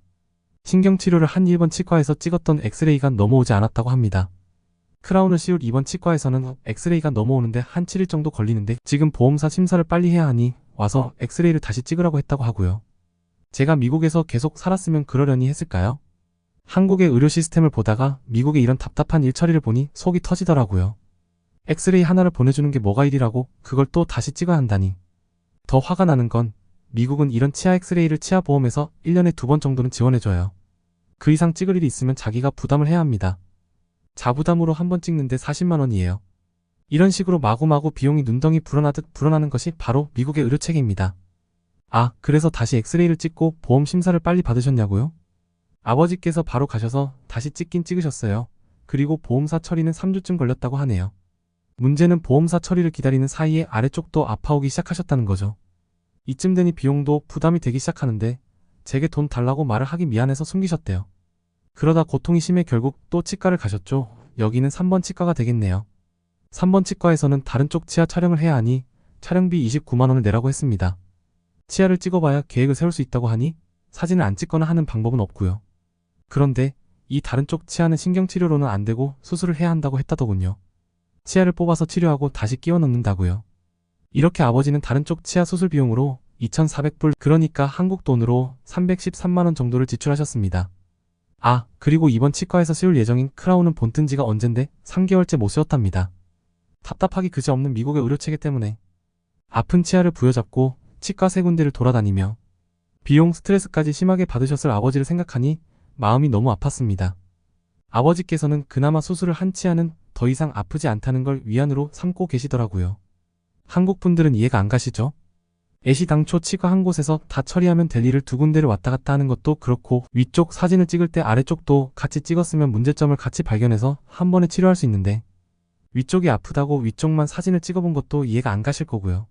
S3: 신경치료를 한 1번 치과에서 찍었던 엑스레이가 넘어오지 않았다고 합니다. 크라운을 씌울 2번 치과에서는 엑스레이가 넘어오는데 한 7일 정도 걸리는데 지금 보험사 심사를 빨리 해야 하니 와서 엑스레이를 다시 찍으라고 했다고 하고요. 제가 미국에서 계속 살았으면 그러려니 했을까요? 한국의 의료 시스템을 보다가 미국의 이런 답답한 일처리를 보니 속이 터지더라고요. 엑스레이 하나를 보내주는 게 뭐가 일이라고 그걸 또 다시 찍어야 한다니. 더 화가 나는 건 미국은 이런 치아 엑스레이를 치아보험에서 1년에 2번 정도는 지원해줘요. 그 이상 찍을 일이 있으면 자기가 부담을 해야 합니다. 자부담으로 한 번 찍는데 40만 원이에요. 이런 식으로 마구마구 비용이 눈덩이 불어나듯 불어나는 것이 바로 미국의 의료체계입니다. 아, 그래서 다시 엑스레이를 찍고 보험 심사를 빨리 받으셨냐고요? 아버지께서 바로 가셔서 다시 찍긴 찍으셨어요. 그리고 보험사 처리는 3주쯤 걸렸다고 하네요. 문제는 보험사 처리를 기다리는 사이에 아래쪽도 아파오기 시작하셨다는 거죠. 이쯤 되니 비용도 부담이 되기 시작하는데 제게 돈 달라고 말을 하기 미안해서 숨기셨대요. 그러다 고통이 심해 결국 또 치과를 가셨죠. 여기는 3번 치과가 되겠네요. 3번 치과에서는 다른 쪽 치아 촬영을 해야 하니 촬영비 29만 원을 내라고 했습니다. 치아를 찍어봐야 계획을 세울 수 있다고 하니 사진을 안 찍거나 하는 방법은 없고요. 그런데 이 다른 쪽 치아는 신경치료로는 안 되고 수술을 해야 한다고 했다더군요. 치아를 뽑아서 치료하고 다시 끼워 넣는다고요. 이렇게 아버지는 다른 쪽 치아 수술 비용으로 2,400불, 그러니까 한국 돈으로 313만 원 정도를 지출하셨습니다. 아, 그리고 이번 치과에서 씌울 예정인 크라운은 본뜬 지가 언젠데 3개월째 못 씌웠답니다. 답답하기 그지없는 미국의 의료체계 때문에 아픈 치아를 부여잡고 치과 3군데를 돌아다니며 비용 스트레스까지 심하게 받으셨을 아버지를 생각하니 마음이 너무 아팠습니다. 아버지께서는 그나마 수술을 한 치아는 더 이상 아프지 않다는 걸 위안으로 삼고 계시더라고요. 한국 분들은 이해가 안 가시죠? 애시당초 치과 한 곳에서 다 처리하면 될 일을 2군데를 왔다 갔다 하는 것도 그렇고 위쪽 사진을 찍을 때 아래쪽도 같이 찍었으면 문제점을 같이 발견해서 한 번에 치료할 수 있는데 위쪽이 아프다고 위쪽만 사진을 찍어본 것도 이해가 안 가실 거고요.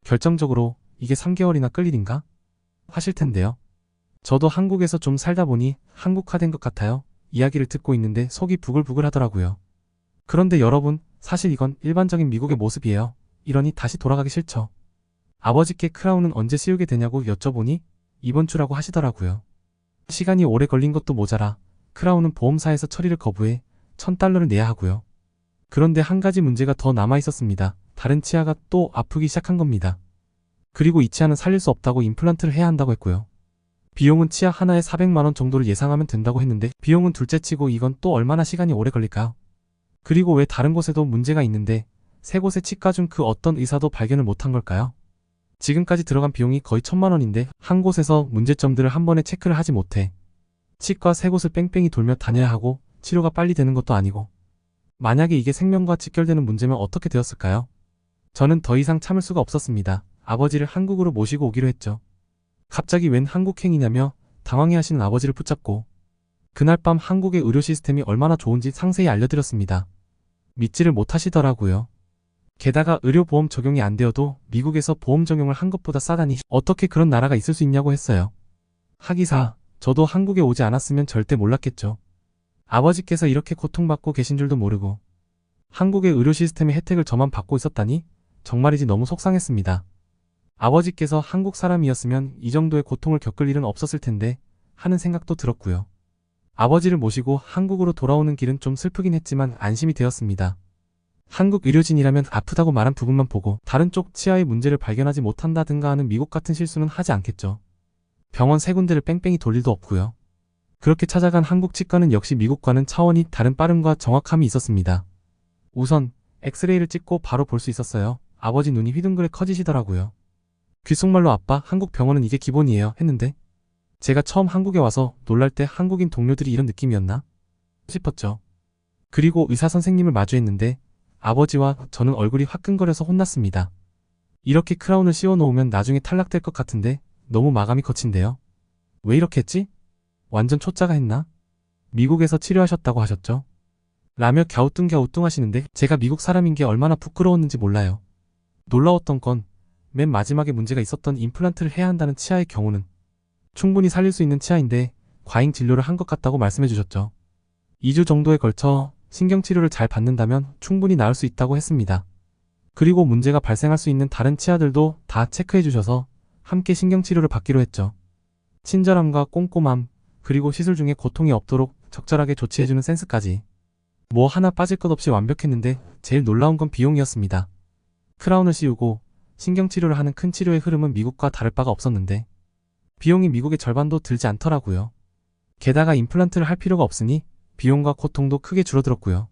S3: 결정적으로 이게 3개월이나 끌 일인가? 하실 텐데요. 저도 한국에서 좀 살다 보니 한국화된 것 같아요. 이야기를 듣고 있는데 속이 부글부글 하더라고요. 그런데 여러분, 사실 이건 일반적인 미국의 모습이에요. 이러니 다시 돌아가기 싫죠. 아버지께 크라운은 언제 씌우게 되냐고 여쭤보니 이번 주라고 하시더라고요. 시간이 오래 걸린 것도 모자라 크라운은 보험사에서 처리를 거부해 $1,000를 내야 하고요. 그런데 한 가지 문제가 더 남아 있었습니다. 다른 치아가 또 아프기 시작한 겁니다. 그리고 이 치아는 살릴 수 없다고 임플란트를 해야 한다고 했고요. 비용은 치아 하나에 400만 원 정도를 예상하면 된다고 했는데 비용은 둘째치고 이건 또 얼마나 시간이 오래 걸릴까요? 그리고 왜 다른 곳에도 문제가 있는데 3곳의 치과 중 그 어떤 의사도 발견을 못한 걸까요? 지금까지 들어간 비용이 거의 1,000만 원인데 한 곳에서 문제점들을 한 번에 체크를 하지 못해 치과 3곳을 뺑뺑이 돌며 다녀야 하고 치료가 빨리 되는 것도 아니고 만약에 이게 생명과 직결되는 문제면 어떻게 되었을까요? 저는 더 이상 참을 수가 없었습니다. 아버지를 한국으로 모시고 오기로 했죠. 갑자기 웬 한국행이냐며 당황해하시는 아버지를 붙잡고 그날 밤 한국의 의료 시스템이 얼마나 좋은지 상세히 알려드렸습니다. 믿지를 못하시더라고요. 게다가 의료보험 적용이 안 되어도 미국에서 보험 적용을 한 것보다 싸다니 어떻게 그런 나라가 있을 수 있냐고 했어요. 하기사 저도 한국에 오지 않았으면 절대 몰랐겠죠. 아버지께서 이렇게 고통받고 계신 줄도 모르고 한국의 의료 시스템의 혜택을 저만 받고 있었다니 정말이지 너무 속상했습니다. 아버지께서 한국 사람이었으면 이 정도의 고통을 겪을 일은 없었을 텐데 하는 생각도 들었고요. 아버지를 모시고 한국으로 돌아오는 길은 좀 슬프긴 했지만 안심이 되었습니다. 한국 의료진이라면 아프다고 말한 부분만 보고 다른 쪽 치아의 문제를 발견하지 못한다든가 하는 미국 같은 실수는 하지 않겠죠. 병원 세 군데를 뺑뺑이 돌 일도 없고요. 그렇게 찾아간 한국 치과는 역시 미국과는 차원이 다른 빠름과 정확함이 있었습니다. 우선 엑스레이를 찍고 바로 볼 수 있었어요. 아버지 눈이 휘둥그레 커지시더라고요. 귓속말로 아빠, 한국 병원은 이게 기본이에요 했는데 제가 처음 한국에 와서 놀랄 때 한국인 동료들이 이런 느낌이었나 싶었죠. 그리고 의사 선생님을 마주했는데 아버지와 저는 얼굴이 화끈거려서 혼났습니다. 이렇게 크라운을 씌워놓으면 나중에 탈락될 것 같은데 너무 마감이 거친데요. 왜 이렇게 했지? 완전 초짜가 했나? 미국에서 치료하셨다고 하셨죠? 라며 갸우뚱갸우뚱 하시는데 제가 미국 사람인 게 얼마나 부끄러웠는지 몰라요. 놀라웠던 건 맨 마지막에 문제가 있었던 임플란트를 해야 한다는 치아의 경우는 충분히 살릴 수 있는 치아인데 과잉 진료를 한 것 같다고 말씀해 주셨죠. 2주 정도에 걸쳐 신경치료를 잘 받는다면 충분히 나을 수 있다고 했습니다. 그리고 문제가 발생할 수 있는 다른 치아들도 다 체크해 주셔서 함께 신경치료를 받기로 했죠. 친절함과 꼼꼼함, 그리고 시술 중에 고통이 없도록 적절하게 조치해주는 센스까지. 뭐 하나 빠질 것 없이 완벽했는데 제일 놀라운 건 비용이었습니다. 크라운을 씌우고 신경치료를 하는 큰 치료의 흐름은 미국과 다를 바가 없었는데 비용이 미국의 절반도 들지 않더라고요. 게다가 임플란트를 할 필요가 없으니 비용과 고통도 크게 줄어들었고요.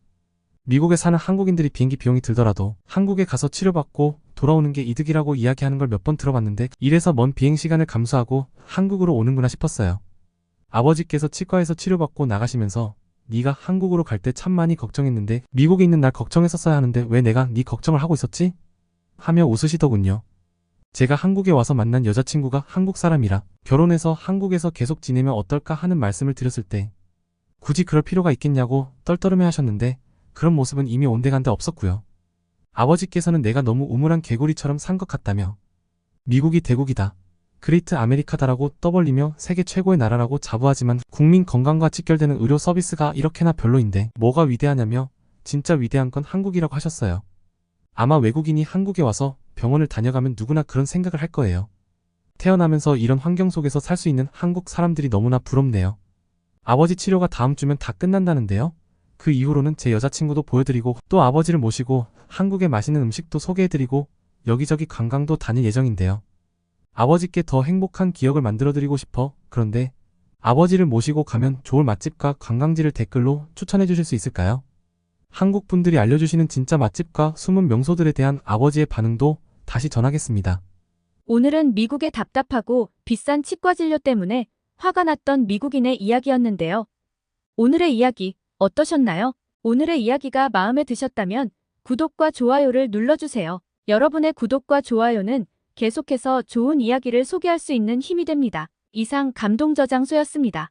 S3: 미국에 사는 한국인들이 비행기 비용이 들더라도 한국에 가서 치료받고 돌아오는 게 이득이라고 이야기하는 걸 몇 번 들어봤는데 이래서 먼 비행 시간을 감수하고 한국으로 오는구나 싶었어요. 아버지께서 치과에서 치료받고 나가시면서 네가 한국으로 갈 때 참 많이 걱정했는데 미국에 있는 날 걱정했었어야 하는데 왜 내가 네 걱정을 하고 있었지? 하며 웃으시더군요. 제가 한국에 와서 만난 여자친구가 한국 사람이라 결혼해서 한국에서 계속 지내면 어떨까 하는 말씀을 드렸을 때 굳이 그럴 필요가 있겠냐고 떨떠름해 하셨는데 그런 모습은 이미 온데간데 없었고요. 아버지께서는 내가 너무 우물한 개구리처럼 산 것 같다며 미국이 대국이다. 그레이트 아메리카다라고 떠벌리며 세계 최고의 나라라고 자부하지만 국민 건강과 직결되는 의료 서비스가 이렇게나 별로인데 뭐가 위대하냐며 진짜 위대한 건 한국이라고 하셨어요. 아마 외국인이 한국에 와서 병원을 다녀가면 누구나 그런 생각을 할 거예요. 태어나면서 이런 환경 속에서 살 수 있는 한국 사람들이 너무나 부럽네요. 아버지 치료가 다음 주면 다 끝난다는데요. 그 이후로는 제 여자친구도 보여드리고 또 아버지를 모시고 한국의 맛있는 음식도 소개해드리고 여기저기 관광도 다닐 예정인데요. 아버지께 더 행복한 기억을 만들어드리고 싶어. 그런데 아버지를 모시고 가면 좋을 맛집과 관광지를 댓글로 추천해 주실 수 있을까요? 한국 분들이 알려주시는 진짜 맛집과 숨은 명소들에 대한 아버지의 반응도 다시 전하겠습니다.
S1: 오늘은 미국의 답답하고 비싼 치과 진료 때문에 화가 났던 미국인의 이야기였는데요. 오늘의 이야기 어떠셨나요? 오늘의 이야기가 마음에 드셨다면 구독과 좋아요를 눌러주세요. 여러분의 구독과 좋아요는 계속해서 좋은 이야기를 소개할 수 있는 힘이 됩니다. 이상 감동저장소였습니다.